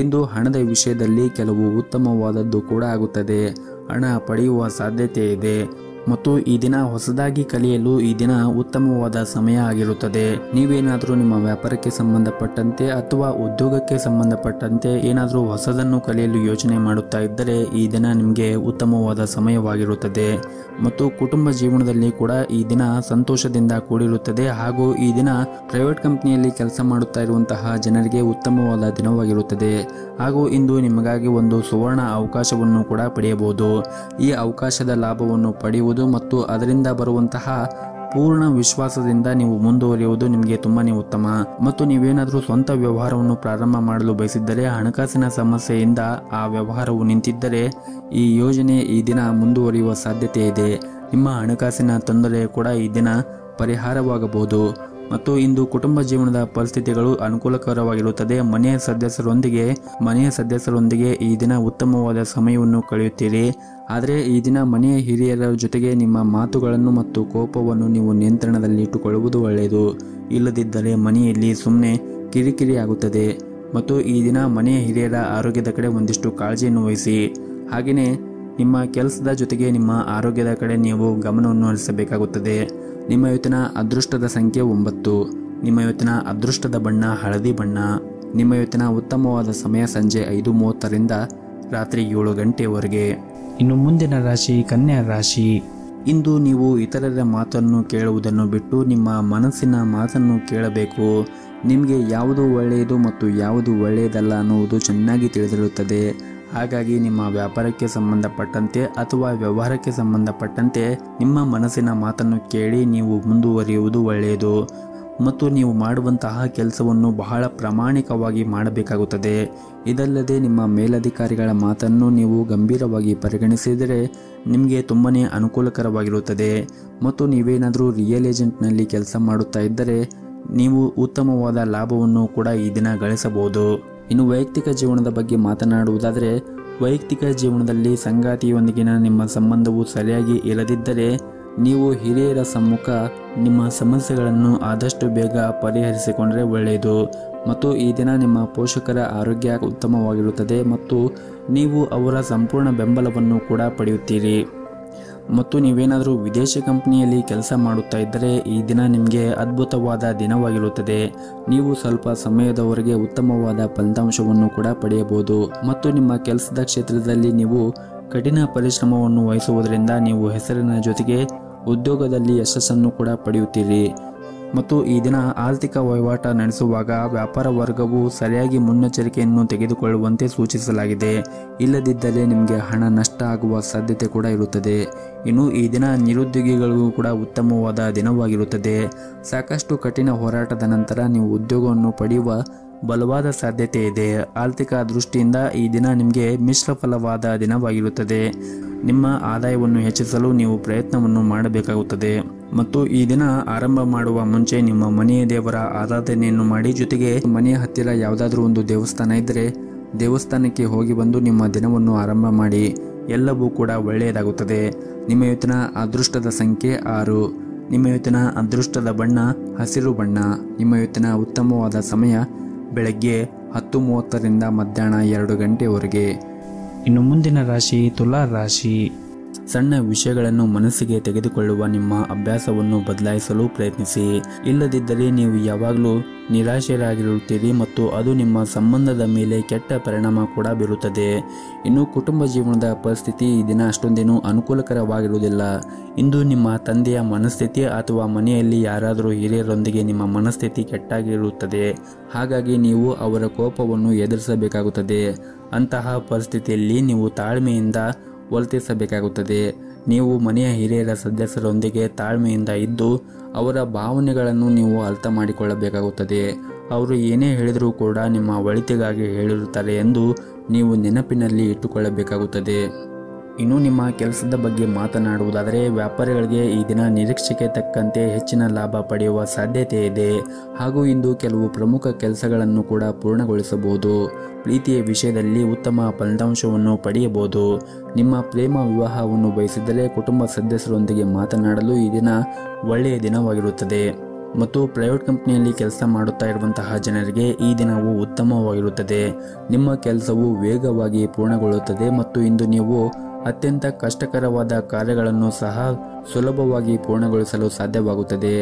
ಇಂದು ಹಣದ ವಿಷಯದಲ್ಲಿ ಕೆಲವು ಉತ್ತಮವಾದದ್ದು ಕೂಡ ಆಗುತ್ತದೆ. ಹಣ ಪಡೆಯುವ ಸಾಧ್ಯತೆ ಇದೆ ಮತ್ತು ಈ ದಿನ ಹೊಸದಾಗಿ ಕಲಿಯಲು ಈ ದಿನ ಉತ್ತಮವಾದ ಸಮಯ ಆಗಿರುತ್ತದೆ. ನೀವೇನಾದರೂ ನಿಮ್ಮ ವ್ಯಾಪಾರಕ್ಕೆ ಸಂಬಂಧಪಟ್ಟಂತೆ ಅಥವಾ ಉದ್ಯೋಗಕ್ಕೆ ಸಂಬಂಧಪಟ್ಟಂತೆ ಏನಾದರೂ ಹೊಸದನ್ನು ಕಲಿಯಲು ಯೋಚನೆ ಮಾಡುತ್ತಾ ಇದ್ದರೆ ಈ ದಿನ ನಿಮಗೆ ಉತ್ತಮವಾದ ಸಮಯವಾಗಿರುತ್ತದೆ. ಮತ್ತು ಕುಟುಂಬ ಜೀವನದಲ್ಲಿ ಕೂಡ ಈ ದಿನ ಸಂತೋಷದಿಂದ ಕೂಡಿರುತ್ತದೆ. ಹಾಗೂ ಈ ದಿನ ಪ್ರೈವೇಟ್ ಕಂಪನಿಯಲ್ಲಿ ಕೆಲಸ ಮಾಡುತ್ತಾ ಇರುವಂತಹ ಜನರಿಗೆ ಉತ್ತಮವಾದ ದಿನವಾಗಿರುತ್ತದೆ. ಹಾಗೂ ಇಂದು ನಿಮಗಾಗಿ ಒಂದು ಸುವರ್ಣ ಅವಕಾಶವನ್ನು ಕೂಡ ಪಡೆಯಬಹುದು. ಈ ಅವಕಾಶದ ಲಾಭವನ್ನು ಪಡೆಯುವುದು ಮತ್ತು ಅದರಿಂದ ಬರುವಂತಹ ಪೂರ್ಣ ವಿಶ್ವಾಸದಿಂದ ನೀವು ಮುಂದುವರಿಯುವುದು ನಿಮಗೆ ತುಂಬಾನೇ ಉತ್ತಮ. ಮತ್ತು ನೀವೇನಾದರೂ ಸ್ವಂತ ವ್ಯವಹಾರವನ್ನು ಪ್ರಾರಂಭ ಮಾಡಲು ಬಯಸಿದ್ದರೆ ಹಣಕಾಸಿನ ಸಮಸ್ಯೆಯಿಂದ ಆ ವ್ಯವಹಾರವು ನಿಂತಿದ್ದರೆ ಈ ಯೋಜನೆ ಈ ದಿನ ಮುಂದುವರಿಯುವ ಸಾಧ್ಯತೆ ಇದೆ. ನಿಮ್ಮ ಹಣಕಾಸಿನ ತೊಂದರೆ ಕೂಡ ಈ ದಿನ ಪರಿಹಾರವಾಗಬಹುದು. ಮತ್ತು ಇಂದು ಕುಟುಂಬ ಜೀವನದ ಪರಿಸ್ಥಿತಿಗಳು ಅನುಕೂಲಕರವಾಗಿರುತ್ತದೆ. ಮನೆಯ ಸದಸ್ಯರೊಂದಿಗೆ ಈ ದಿನ ಉತ್ತಮವಾದ ಸಮಯವನ್ನು ಕಳೆಯುತ್ತೀರಿ. ಆದರೆ ಈ ದಿನ ಮನೆಯ ಹಿರಿಯರ ಜೊತೆಗೆ ನಿಮ್ಮ ಮಾತುಗಳನ್ನು ಮತ್ತು ಕೋಪವನ್ನು ನೀವು ನಿಯಂತ್ರಣದಲ್ಲಿ ಇಟ್ಟುಕೊಳ್ಳುವುದು ಒಳ್ಳೆಯದು. ಇಲ್ಲದಿದ್ದರೆ ಮನೆಯಲ್ಲಿ ಸುಮ್ಮನೆ ಕಿರಿಕಿರಿ ಆಗುತ್ತದೆ. ಮತ್ತು ಈ ದಿನ ಮನೆಯ ಹಿರಿಯರ ಆರೋಗ್ಯದ ಕಡೆ ಒಂದಿಷ್ಟು ಕಾಳಜಿಯನ್ನು ವಹಿಸಿ. ಹಾಗೆಯೇ ನಿಮ್ಮ ಕೆಲಸದ ಜೊತೆಗೆ ನಿಮ್ಮ ಆರೋಗ್ಯದ ಕಡೆ ನೀವು ಗಮನವನ್ನು ಹರಿಸಬೇಕಾಗುತ್ತದೆ. ನಿಮ್ಮ ಇವತ್ತಿನ ಅದೃಷ್ಟದ ಸಂಖ್ಯೆ 9. ನಿಮ್ಮ ಇವತ್ತಿನ ಅದೃಷ್ಟದ ಬಣ್ಣ ಹಳದಿ ಬಣ್ಣ. ನಿಮ್ಮ ಇವತ್ತಿನ ಉತ್ತಮವಾದ ಸಮಯ ಸಂಜೆ 5:30ರಿಂದ ರಾತ್ರಿ 7 ಗಂಟೆಯವರೆಗೆ. ಇನ್ನು ಮುಂದಿನ ರಾಶಿ ಕನ್ಯಾ ರಾಶಿ. ಇಂದು ನೀವು ಇತರರ ಮಾತನ್ನು ಕೇಳುವುದನ್ನು ಬಿಟ್ಟು ನಿಮ್ಮ ಮನಸ್ಸಿನ ಮಾತನ್ನು ಕೇಳಬೇಕು. ನಿಮಗೆ ಯಾವುದು ಒಳ್ಳೆಯದು ಮತ್ತು ಯಾವುದು ಒಳ್ಳೆಯದಲ್ಲ ಅನ್ನುವುದು ಚೆನ್ನಾಗಿ ತಿಳಿದಿರುತ್ತದೆ. ಹಾಗಾಗಿ ನಿಮ್ಮ ವ್ಯಾಪಾರಕ್ಕೆ ಸಂಬಂಧಪಟ್ಟಂತೆ ಅಥವಾ ವ್ಯವಹಾರಕ್ಕೆ ಸಂಬಂಧಪಟ್ಟಂತೆ ನಿಮ್ಮ ಮನಸ್ಸಿನ ಮಾತನ್ನು ಕೇಳಿ ನೀವು ಮುಂದುವರಿಯುವುದು ಒಳ್ಳೆಯದು. ಮತ್ತು ನೀವು ಮಾಡುವಂತಹ ಕೆಲಸವನ್ನು ಬಹಳ ಪ್ರಾಮಾಣಿಕವಾಗಿ ಮಾಡಬೇಕಾಗುತ್ತದೆ. ಇದಲ್ಲದೆ ನಿಮ್ಮ ಮೇಲಧಿಕಾರಿಗಳ ಮಾತನ್ನು ನೀವು ಗಂಭೀರವಾಗಿ ಪರಿಗಣಿಸಿದರೆ ನಿಮಗೆ ತುಂಬನೇ ಅನುಕೂಲಕರವಾಗಿರುತ್ತದೆ. ಮತ್ತು ನೀವೇನಾದರೂ ರಿಯಲ್ ಏಜೆಂಟ್ನಲ್ಲಿ ಕೆಲಸ ಮಾಡುತ್ತಾ ಇದ್ದರೆ ನೀವು ಉತ್ತಮವಾದ ಲಾಭವನ್ನು ಕೂಡ ಈ ದಿನ ಗಳಿಸಬಹುದು. ಇನ್ನು ವೈಯಕ್ತಿಕ ಜೀವನದ ಬಗ್ಗೆ ಮಾತನಾಡುವುದಾದರೆ ವೈಯಕ್ತಿಕ ಜೀವನದಲ್ಲಿ ಸಂಗಾತಿಯೊಂದಿಗಿನ ನಿಮ್ಮ ಸಂಬಂಧವು ಸರಿಯಾಗಿ ಇರದಿದ್ದರೆ ನೀವು ಹಿರಿಯರ ಸಮ್ಮುಖ ನಿಮ್ಮ ಸಮಸ್ಯೆಗಳನ್ನು ಆದಷ್ಟು ಬೇಗ ಪರಿಹರಿಸಿಕೊಂಡರೆ ಒಳ್ಳೆಯದು. ಮತ್ತು ಈ ದಿನ ನಿಮ್ಮ ಪೋಷಕರ ಆರೋಗ್ಯ ಉತ್ತಮವಾಗಿರುತ್ತದೆ ಮತ್ತು ನೀವು ಅವರ ಸಂಪೂರ್ಣ ಬೆಂಬಲವನ್ನು ಕೂಡ ಪಡೆಯುತ್ತೀರಿ. ಮತ್ತು ನೀವೇನಾದರೂ ವಿದೇಶಿ ಕಂಪನಿಯಲ್ಲಿ ಕೆಲಸ ಮಾಡುತ್ತಾ ಇದ್ದರೆ ಈ ದಿನ ನಿಮಗೆ ಅದ್ಭುತವಾದ ದಿನವಾಗಿರುತ್ತದೆ. ನೀವು ಸ್ವಲ್ಪ ಸಮಯದವರೆಗೆ ಉತ್ತಮವಾದ ಫಲಿತಾಂಶವನ್ನು ಕೂಡ ಪಡೆಯಬಹುದು. ಮತ್ತು ನಿಮ್ಮ ಕೆಲಸದ ಕ್ಷೇತ್ರದಲ್ಲಿ ನೀವು ಕಠಿಣ ಪರಿಶ್ರಮವನ್ನು ವಹಿಸುವುದರಿಂದ ನೀವು ಹೆಸರಿನ ಜೊತೆಗೆ ಉದ್ಯೋಗದಲ್ಲಿ ಯಶಸ್ಸನ್ನು ಕೂಡ ಪಡೆಯುತ್ತೀರಿ. ಮತ್ತು ಈ ದಿನ ಆರ್ಥಿಕ ವಹಿವಾಟ ನಡೆಸುವಾಗ ವ್ಯಾಪಾರ ವರ್ಗವು ಸರಿಯಾಗಿ ಮುನ್ನೆಚ್ಚರಿಕೆಯನ್ನು ತೆಗೆದುಕೊಳ್ಳುವಂತೆ ಸೂಚಿಸಲಾಗಿದೆ. ಇಲ್ಲದಿದ್ದರೆ ನಿಮಗೆ ಹಣ ನಷ್ಟ ಆಗುವ ಸಾಧ್ಯತೆ ಕೂಡ ಇರುತ್ತದೆ. ಇನ್ನು ಈ ದಿನ ನಿರುದ್ಯೋಗಿಗಳಿಗೂ ಕೂಡ ಉತ್ತಮವಾದ ದಿನವಾಗಿರುತ್ತದೆ. ಸಾಕಷ್ಟು ಕಠಿಣ ಹೋರಾಟದ ನಂತರ ನೀವು ಉದ್ಯೋಗವನ್ನು ಪಡೆಯುವ ಬಲವಾದ ಸಾಧ್ಯತೆ ಇದೆ. ಆರ್ಥಿಕ ದೃಷ್ಟಿಯಿಂದ ಈ ದಿನ ನಿಮಗೆ ಮಿಶ್ರ ಫಲವಾದ ದಿನವಾಗಿರುತ್ತದೆ. ನಿಮ್ಮ ಆದಾಯವನ್ನು ಹೆಚ್ಚಿಸಲು ನೀವು ಪ್ರಯತ್ನವನ್ನು ಮಾಡಬೇಕಾಗುತ್ತದೆ. ಮತ್ತು ಈ ದಿನ ಆರಂಭ ಮಾಡುವ ಮುಂಚೆ ನಿಮ್ಮ ಮನೆಯ ದೇವರ ಆರಾಧನೆಯನ್ನು ಮಾಡಿ, ಜೊತೆಗೆ ಮನೆಯ ಹತ್ತಿರ ಯಾವುದಾದ್ರೂ ಒಂದು ದೇವಸ್ಥಾನ ಇದ್ದರೆ ದೇವಸ್ಥಾನಕ್ಕೆ ಹೋಗಿ ಬಂದು ನಿಮ್ಮ ದಿನವನ್ನು ಆರಂಭ ಮಾಡಿ. ಎಲ್ಲವೂ ಕೂಡ ಒಳ್ಳೆಯದಾಗುತ್ತದೆ. ನಿಮ್ಮ ಇವತ್ತಿನ ಅದೃಷ್ಟದ ಸಂಖ್ಯೆ 6. ನಿಮ್ಮ ಇವತ್ತಿನ ಅದೃಷ್ಟದ ಬಣ್ಣ ಹಸಿರು ಬಣ್ಣ. ನಿಮ್ಮ ಇವತ್ತಿನ ಉತ್ತಮವಾದ ಸಮಯ ಬೆಳಗ್ಗೆ 10:30ರಿಂದ ಮಧ್ಯಾಹ್ನ 2 ಗಂಟೆವರೆಗೆ. ಇನ್ನು ಮುಂದಿನ ರಾಶಿ ತುಲಾ ರಾಶಿ. ಸಣ್ಣ ವಿಷಯಗಳನ್ನು ಮನಸ್ಸಿಗೆ ತೆಗೆದುಕೊಳ್ಳುವ ನಿಮ್ಮ ಅಭ್ಯಾಸವನ್ನು ಬದಲಾಯಿಸಲು ಪ್ರಯತ್ನಿಸಿ. ಇಲ್ಲದಿದ್ದರೆ ನೀವು ಯಾವಾಗಲೂ ನಿರಾಶರಾಗಿರುತ್ತೀರಿ ಮತ್ತು ಅದು ನಿಮ್ಮ ಸಂಬಂಧದ ಮೇಲೆ ಕೆಟ್ಟ ಪರಿಣಾಮ ಕೂಡ ಬೀರುತ್ತದೆ. ಇನ್ನು ಕುಟುಂಬ ಜೀವನದ ಪರಿಸ್ಥಿತಿ ಈ ದಿನ ಅಷ್ಟೊಂದೇನು ಅನುಕೂಲಕರವಾಗಿರುವುದಿಲ್ಲ. ಇಂದು ನಿಮ್ಮ ತಂದೆಯ ಮನಸ್ಥಿತಿ ಅಥವಾ ಮನೆಯಲ್ಲಿ ಯಾರಾದರೂ ಹಿರಿಯರೊಂದಿಗೆ ನಿಮ್ಮ ಮನಸ್ಥಿತಿ ಕೆಟ್ಟಾಗಿರುತ್ತದೆ. ಹಾಗಾಗಿ ನೀವು ಅವರ ಕೋಪವನ್ನು ಎದುರಿಸಬೇಕಾಗುತ್ತದೆ. ಅಂತಹ ಪರಿಸ್ಥಿತಿಯಲ್ಲಿ ನೀವು ತಾಳ್ಮೆಯಿಂದ ವರ್ತಿಸಬೇಕಾಗುತ್ತದೆ. ನೀವು ಮನೆಯ ಹಿರಿಯರ ಸದಸ್ಯರೊಂದಿಗೆ ತಾಳ್ಮೆಯಿಂದ ಇದ್ದು ಅವರ ಭಾವನೆಗಳನ್ನು ನೀವು ಅರ್ಥ ಮಾಡಿಕೊಳ್ಳಬೇಕಾಗುತ್ತದೆ. ಅವರು ಏನೇ ಹೇಳಿದರೂ ಕೂಡ ನಿಮ್ಮ ಒಳಿತಿಗಾಗಿ ಹೇಳಿರುತ್ತಾರೆ ಎಂದು ನೀವು ನೆನಪಿನಲ್ಲಿ ಇಟ್ಟುಕೊಳ್ಳಬೇಕಾಗುತ್ತದೆ. ಇನ್ನು ನಿಮ್ಮ ಕೆಲಸದ ಬಗ್ಗೆ ಮಾತನಾಡುವುದಾದರೆ ವ್ಯಾಪಾರಿಗಳಿಗೆ ಈ ದಿನ ನಿರೀಕ್ಷೆಗೆ ತಕ್ಕಂತೆ ಹೆಚ್ಚಿನ ಲಾಭ ಪಡೆಯುವ ಸಾಧ್ಯತೆ ಇದೆ. ಹಾಗೂ ಇಂದು ಕೆಲವು ಪ್ರಮುಖ ಕೆಲಸಗಳನ್ನು ಕೂಡ ಪೂರ್ಣಗೊಳಿಸಬಹುದು. ಪ್ರೀತಿಯ ವಿಷಯದಲ್ಲಿ ಉತ್ತಮ ಫಲಿತಾಂಶವನ್ನು ಪಡೆಯಬಹುದು. ನಿಮ್ಮ ಪ್ರೇಮ ವಿವಾಹವನ್ನು ಬಯಸಿದರೆ ಕುಟುಂಬ ಸದಸ್ಯರೊಂದಿಗೆ ಮಾತನಾಡಲು ಈ ದಿನ ಒಳ್ಳೆಯ ದಿನವಾಗಿರುತ್ತದೆ. ಮತ್ತು ಪ್ರೈವೇಟ್ ಕಂಪನಿಯಲ್ಲಿ ಕೆಲಸ ಮಾಡುತ್ತಾ ಇರುವಂತಹ ಜನರಿಗೆ ಈ ದಿನವು ಉತ್ತಮವಾಗಿರುತ್ತದೆ. ನಿಮ್ಮ ಕೆಲಸವು ವೇಗವಾಗಿ ಪೂರ್ಣಗೊಳ್ಳುತ್ತದೆ ಮತ್ತು ಇಂದು ನೀವು ಅತ್ಯಂತ ಕಷ್ಟಕರವಾದ ಕಾರ್ಯಗಳನ್ನು ಸಹ ಸುಲಭವಾಗಿ ಪೂರ್ಣಗೊಳಿಸಲು ಸಾಧ್ಯವಾಗುತ್ತದೆ.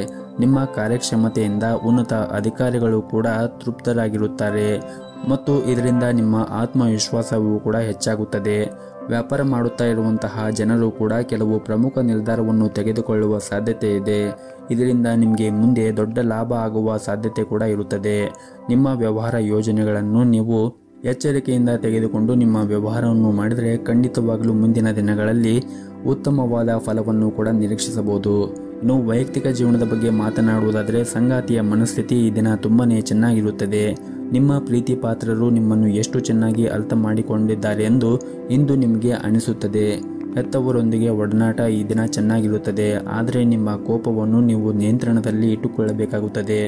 ನಿಮ್ಮ ಕಾರ್ಯಕ್ಷಮತೆಯಿಂದ ಉನ್ನತ ಅಧಿಕಾರಿಗಳು ಕೂಡ ತೃಪ್ತರಾಗಿರುತ್ತಾರೆ ಮತ್ತು ಇದರಿಂದ ನಿಮ್ಮ ಆತ್ಮವಿಶ್ವಾಸವೂ ಕೂಡ ಹೆಚ್ಚಾಗುತ್ತದೆ. ವ್ಯಾಪಾರ ಮಾಡುತ್ತಾ ಇರುವಂತಹ ಜನರು ಕೂಡ ಕೆಲವು ಪ್ರಮುಖ ನಿರ್ಧಾರವನ್ನು ತೆಗೆದುಕೊಳ್ಳುವ ಸಾಧ್ಯತೆ ಇದೆ. ಇದರಿಂದ ನಿಮಗೆ ಮುಂದೆ ದೊಡ್ಡ ಲಾಭ ಆಗುವ ಸಾಧ್ಯತೆ ಕೂಡ ಇರುತ್ತದೆ. ನಿಮ್ಮ ವ್ಯವಹಾರ ಯೋಜನೆಗಳನ್ನು ನೀವು ಎಚ್ಚರಿಕೆಯಿಂದ ತೆಗೆದುಕೊಂಡು ನಿಮ್ಮ ವ್ಯವಹಾರವನ್ನು ಮಾಡಿದರೆ ಖಂಡಿತವಾಗಲೂ ಮುಂದಿನ ದಿನಗಳಲ್ಲಿ ಉತ್ತಮವಾದ ಫಲವನ್ನು ಕೂಡ ನಿರೀಕ್ಷಿಸಬಹುದು. ಇನ್ನು ವೈಯಕ್ತಿಕ ಜೀವನದ ಬಗ್ಗೆ ಮಾತನಾಡುವುದಾದರೆ ಸಂಗಾತಿಯ ಮನಸ್ಥಿತಿ ಈ ದಿನ ತುಂಬಾನೇ ಚೆನ್ನಾಗಿರುತ್ತದೆ. ನಿಮ್ಮ ಪ್ರೀತಿ ಪಾತ್ರರು ನಿಮ್ಮನ್ನು ಎಷ್ಟು ಚೆನ್ನಾಗಿ ಅರ್ಥ ಮಾಡಿಕೊಂಡಿದ್ದಾರೆ ಎಂದು ಇಂದು ನಿಮಗೆ ಅನಿಸುತ್ತದೆ. ಹೆತ್ತವರೊಂದಿಗೆ ಒಡನಾಟ ಈ ದಿನ ಚೆನ್ನಾಗಿರುತ್ತದೆ, ಆದರೆ ನಿಮ್ಮ ಕೋಪವನ್ನು ನೀವು ನಿಯಂತ್ರಣದಲ್ಲಿ ಇಟ್ಟುಕೊಳ್ಳಬೇಕಾಗುತ್ತದೆ.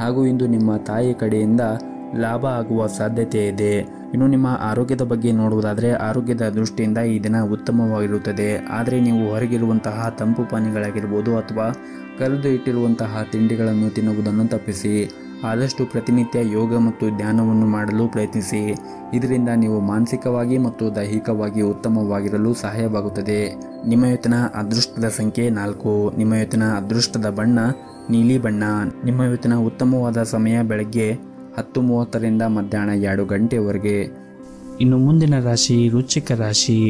ಹಾಗೂ ಇಂದು ನಿಮ್ಮ ತಾಯಿ ಕಡೆಯಿಂದ ಲಾಭ ಆಗುವ ಸಾಧ್ಯತೆ ಇದೆ. ಇನ್ನು ನಿಮ್ಮ ಆರೋಗ್ಯದ ಬಗ್ಗೆ ನೋಡುವುದಾದರೆ ಆರೋಗ್ಯದ ದೃಷ್ಟಿಯಿಂದ ಈ ದಿನ ಉತ್ತಮವಾಗಿರುತ್ತದೆ. ಆದರೆ ನೀವು ಹೊರಗಿರುವಂತಹ ತಂಪು ಪಾನೀಯಗಳಾಗಿರ್ಬೋದು ಅಥವಾ ಕರೆದು ಇಟ್ಟಿರುವಂತಹ ತಿಂಡಿಗಳನ್ನು ತಿನ್ನುವುದನ್ನು ತಪ್ಪಿಸಿ. ಆದಷ್ಟು ಪ್ರತಿನಿತ್ಯ ಯೋಗ ಮತ್ತು ಧ್ಯಾನವನ್ನು ಮಾಡಲು ಪ್ರಯತ್ನಿಸಿ. ಇದರಿಂದ ನೀವು ಮಾನಸಿಕವಾಗಿ ಮತ್ತು ದೈಹಿಕವಾಗಿ ಉತ್ತಮವಾಗಿರಲು ಸಹಾಯವಾಗುತ್ತದೆ. ನಿಮ್ಮ ಇವತ್ತಿನ ಅದೃಷ್ಟದ ಸಂಖ್ಯೆ 4. ನಿಮ್ಮ ಇವತ್ತಿನ ಅದೃಷ್ಟದ ಬಣ್ಣ ನೀಲಿ ಬಣ್ಣ. ನಿಮ್ಮ ಇವತ್ತಿನ ಉತ್ತಮವಾದ ಸಮಯ ಬೆಳಗ್ಗೆ 10:30ರಿಂದ ಮಧ್ಯಾಹ್ನ 2 ಗಂಟೆವರೆಗೆ. ಇನ್ನು ಮುಂದಿನ ರಾಶಿ ವೃಶ್ಚಿಕ ರಾಶಿ.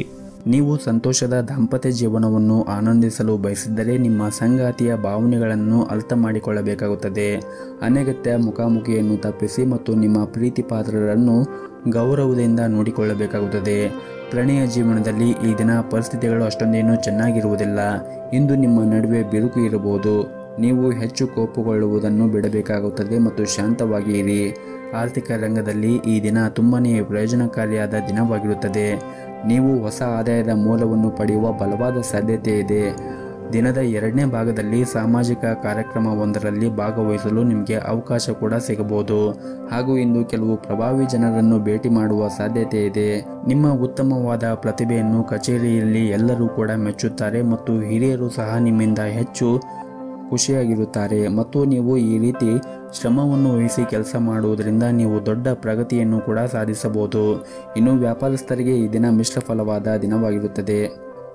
ನೀವು ಸಂತೋಷದ ದಾಂಪತ್ಯ ಜೀವನವನ್ನು ಆನಂದಿಸಲು ಬಯಸಿದ್ದರೆ ನಿಮ್ಮ ಸಂಗಾತಿಯ ಭಾವನೆಗಳನ್ನು ಅರ್ಥ ಮಾಡಿಕೊಳ್ಳಬೇಕಾಗುತ್ತದೆ. ಅನಗತ್ಯ ಮುಖಾಮುಖಿಯನ್ನು ತಪ್ಪಿಸಿ ಮತ್ತು ನಿಮ್ಮ ಪ್ರೀತಿ ಪಾತ್ರರನ್ನು ಗೌರವದಿಂದ ನೋಡಿಕೊಳ್ಳಬೇಕಾಗುತ್ತದೆ. ಪ್ರಣಯ ಜೀವನದಲ್ಲಿ ಈ ದಿನ ಪರಿಸ್ಥಿತಿಗಳು ಅಷ್ಟೊಂದೇನು ಚೆನ್ನಾಗಿರುವುದಿಲ್ಲ. ಇಂದು ನಿಮ್ಮ ನಡುವೆ ಬಿರುಕು ಇರಬಹುದು. ನೀವು ಹೆಚ್ಚು ಕೋಪಗೊಳ್ಳುವುದನ್ನು ಬಿಡಬೇಕಾಗುತ್ತದೆ ಮತ್ತು ಶಾಂತವಾಗಿ ಇರಿ. ಆರ್ಥಿಕ ರಂಗದಲ್ಲಿ ಈ ದಿನ ತುಂಬಾನೇ ಪ್ರಯೋಜನಕಾರಿಯಾದ ದಿನವಾಗಿರುತ್ತದೆ. ನೀವು ಹೊಸ ಆದಾಯದ ಮೂಲವನ್ನು ಪಡೆಯುವ ಬಲವಾದ ಸಾಧ್ಯತೆ ಇದೆ. ದಿನದ 2ನೇ ಭಾಗದಲ್ಲಿ ಸಾಮಾಜಿಕ ಕಾರ್ಯಕ್ರಮವೊಂದರಲ್ಲಿ ಭಾಗವಹಿಸಲು ನಿಮಗೆ ಅವಕಾಶ ಕೂಡ ಸಿಗಬಹುದು. ಹಾಗೂ ಇಂದು ಕೆಲವು ಪ್ರಭಾವಿ ಜನರನ್ನು ಭೇಟಿ ಮಾಡುವ ಸಾಧ್ಯತೆ ಇದೆ. ನಿಮ್ಮ ಉತ್ತಮವಾದ ಪ್ರತಿಭೆಯನ್ನು ಕಚೇರಿಯಲ್ಲಿ ಎಲ್ಲರೂ ಕೂಡ ಮೆಚ್ಚುತ್ತಾರೆ ಮತ್ತು ಹಿರಿಯರು ಸಹ ನಿಮ್ಮಿಂದ ಹೆಚ್ಚು ಖುಷಿಯಾಗಿರುತ್ತಾರೆ ಮತ್ತು ನೀವು ಈ ರೀತಿ ಶ್ರಮವನ್ನು ವಹಿಸಿ ಕೆಲಸ ಮಾಡುವುದರಿಂದ ನೀವು ದೊಡ್ಡ ಪ್ರಗತಿಯನ್ನು ಕೂಡ ಸಾಧಿಸಬಹುದು. ಇನ್ನು ವ್ಯಾಪಾರಸ್ಥರಿಗೆ ಈ ದಿನ ಮಿಶ್ರ ಫಲವಾದ ದಿನವಾಗಿರುತ್ತದೆ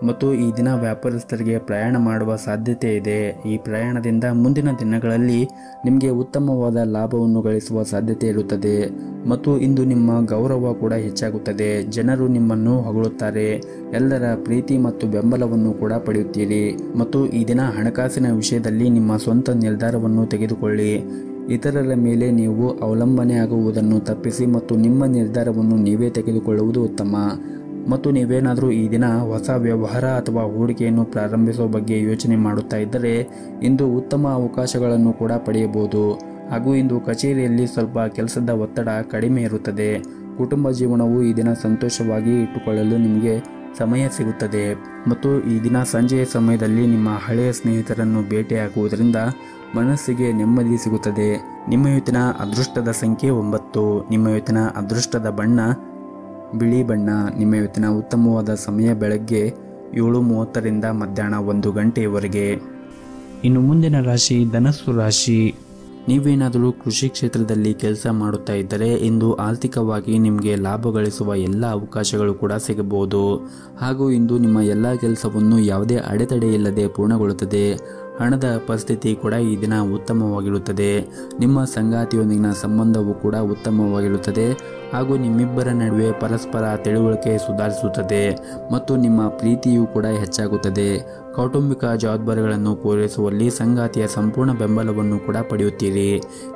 ಮತ್ತು ಈ ದಿನ ವ್ಯಾಪಾರಸ್ಥರಿಗೆ ಪ್ರಯಾಣ ಮಾಡುವ ಸಾಧ್ಯತೆ ಇದೆ. ಈ ಪ್ರಯಾಣದಿಂದ ಮುಂದಿನ ದಿನಗಳಲ್ಲಿ ನಿಮಗೆ ಉತ್ತಮವಾದ ಲಾಭವನ್ನು ಗಳಿಸುವ ಸಾಧ್ಯತೆ ಇರುತ್ತದೆ ಮತ್ತು ಇಂದು ನಿಮ್ಮ ಗೌರವ ಕೂಡ ಹೆಚ್ಚಾಗುತ್ತದೆ. ಜನರು ನಿಮ್ಮನ್ನು ಹೊಗಳುತ್ತಾರೆ. ಎಲ್ಲರ ಪ್ರೀತಿ ಮತ್ತು ಬೆಂಬಲವನ್ನು ಕೂಡ ಪಡೆಯುತ್ತೀರಿ ಮತ್ತು ಈ ದಿನ ಹಣಕಾಸಿನ ವಿಷಯದಲ್ಲಿ ನಿಮ್ಮ ಸ್ವಂತ ನಿರ್ಧಾರವನ್ನು ತೆಗೆದುಕೊಳ್ಳಿ. ಇತರರ ಮೇಲೆ ನೀವು ಅವಲಂಬನೆ ಆಗುವುದನ್ನು ತಪ್ಪಿಸಿ ಮತ್ತು ನಿಮ್ಮ ನಿರ್ಧಾರವನ್ನು ನೀವೇ ತೆಗೆದುಕೊಳ್ಳುವುದು ಉತ್ತಮ. ಮತ್ತು ನೀವೇನಾದರೂ ಈ ದಿನ ಹೊಸ ವ್ಯವಹಾರ ಅಥವಾ ಹೂಡಿಕೆಯನ್ನು ಪ್ರಾರಂಭಿಸುವ ಬಗ್ಗೆ ಯೋಚನೆ ಮಾಡುತ್ತಾ ಇದ್ದರೆ ಇಂದು ಉತ್ತಮ ಅವಕಾಶಗಳನ್ನು ಕೂಡ ಪಡೆಯಬಹುದು. ಹಾಗೂ ಇಂದು ಕಚೇರಿಯಲ್ಲಿ ಸ್ವಲ್ಪ ಕೆಲಸದ ಒತ್ತಡ ಕಡಿಮೆ ಇರುತ್ತದೆ. ಕುಟುಂಬ ಜೀವನವು ಈ ದಿನ ಸಂತೋಷವಾಗಿ ಇಟ್ಟುಕೊಳ್ಳಲು ನಿಮಗೆ ಸಮಯ ಸಿಗುತ್ತದೆ ಮತ್ತು ಈ ದಿನ ಸಂಜೆಯ ಸಮಯದಲ್ಲಿ ನಿಮ್ಮ ಹಳೆಯ ಸ್ನೇಹಿತರನ್ನು ಭೇಟಿಯಾಗುವುದರಿಂದ ಮನಸ್ಸಿಗೆ ನೆಮ್ಮದಿ ಸಿಗುತ್ತದೆ. ನಿಮ್ಮ ಇವತ್ತಿನ ಅದೃಷ್ಟದ ಸಂಖ್ಯೆ 9. ನಿಮ್ಮ ಇವತ್ತಿನ ಅದೃಷ್ಟದ ಬಣ್ಣ ಬಿಳಿ ಬಣ್ಣ. ನಿಮ್ಮ ಇವತ್ತಿನ ಉತ್ತಮವಾದ ಸಮಯ ಬೆಳಗ್ಗೆ 7:30ರಿಂದ ಮಧ್ಯಾಹ್ನ 1 ಗಂಟೆಯವರೆಗೆ. ಇನ್ನು ಮುಂದಿನ ರಾಶಿ ಧನಸ್ಸು ರಾಶಿ. ನೀವೇನಾದರೂ ಕೃಷಿ ಕ್ಷೇತ್ರದಲ್ಲಿ ಕೆಲಸ ಮಾಡುತ್ತಾ ಇದ್ದರೆ ಇಂದು ಆರ್ಥಿಕವಾಗಿ ನಿಮಗೆ ಲಾಭ ಗಳಿಸುವ ಎಲ್ಲ ಅವಕಾಶಗಳು ಕೂಡ ಸಿಗಬಹುದು. ಹಾಗೂ ಇಂದು ನಿಮ್ಮ ಎಲ್ಲ ಕೆಲಸವನ್ನು ಯಾವುದೇ ಅಡೆತಡೆ ಇಲ್ಲದೆ ಪೂರ್ಣಗೊಳ್ಳುತ್ತದೆ. ಹಣದ ಪರಿಸ್ಥಿತಿ ಕೂಡ ಈ ದಿನ ಉತ್ತಮವಾಗಿರುತ್ತದೆ. ನಿಮ್ಮ ಸಂಗಾತಿಯೊಂದಿಗಿನ ಸಂಬಂಧವು ಕೂಡ ಉತ್ತಮವಾಗಿರುತ್ತದೆ ಹಾಗೂ ನಿಮ್ಮಿಬ್ಬರ ನಡುವೆ ಪರಸ್ಪರ ತಿಳುವಳಿಕೆ ಸುಧಾರಿಸುತ್ತದೆ ಮತ್ತು ನಿಮ್ಮ ಪ್ರೀತಿಯೂ ಕೂಡ ಹೆಚ್ಚಾಗುತ್ತದೆ. ಕೌಟುಂಬಿಕ ಜವಾಬ್ದಾರಿಗಳನ್ನು ಪೂರೈಸುವಲ್ಲಿ ಸಂಗಾತಿಯ ಸಂಪೂರ್ಣ ಬೆಂಬಲವನ್ನು ಕೂಡ ಪಡೆಯುತ್ತೀರಿ.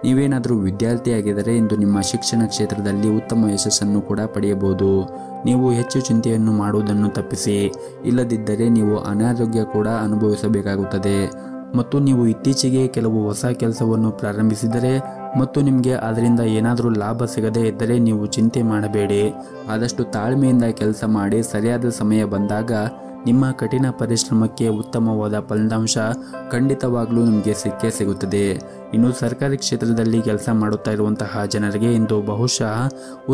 ನೀವೇನಾದರೂ ವಿದ್ಯಾರ್ಥಿಯಾಗಿದ್ದರೆ ಇಂದು ನಿಮ್ಮ ಶಿಕ್ಷಣ ಕ್ಷೇತ್ರದಲ್ಲಿ ಉತ್ತಮ ಯಶಸ್ಸನ್ನು ಕೂಡ ಪಡೆಯಬಹುದು. ನೀವು ಹೆಚ್ಚು ಚಿಂತೆಯನ್ನು ಮಾಡುವುದನ್ನು ತಪ್ಪಿಸಿ. ಇಲ್ಲದಿದ್ದರೆ ನೀವು ಅನಾರೋಗ್ಯ ಕೂಡ ಅನುಭವಿಸಬೇಕಾಗುತ್ತದೆ. ಮತ್ತು ನೀವು ಇತ್ತೀಚೆಗೆ ಕೆಲವು ಹೊಸ ಕೆಲಸವನ್ನು ಪ್ರಾರಂಭಿಸಿದರೆ ಮತ್ತು ನಿಮಗೆ ಅದರಿಂದ ಏನಾದರೂ ಲಾಭ ಸಿಗದೇ ಇದ್ದರೆ ನೀವು ಚಿಂತೆ ಮಾಡಬೇಡಿ. ಆದಷ್ಟು ತಾಳ್ಮೆಯಿಂದ ಕೆಲಸ ಮಾಡಿ. ಸರಿಯಾದ ಸಮಯ ಬಂದಾಗ ನಿಮ್ಮ ಕಠಿಣ ಪರಿಶ್ರಮಕ್ಕೆ ಉತ್ತಮವಾದ ಫಲಿತಾಂಶ ಖಂಡಿತವಾಗ್ಲೂ ನಿಮಗೆ ಸಿಕ್ಕೇ ಸಿಗುತ್ತದೆ. ಇನ್ನು ಸರ್ಕಾರಿ ಕ್ಷೇತ್ರದಲ್ಲಿ ಕೆಲಸ ಮಾಡುತ್ತಾ ಇರುವಂತಹ ಜನರಿಗೆ ಇಂದು ಬಹುಶಃ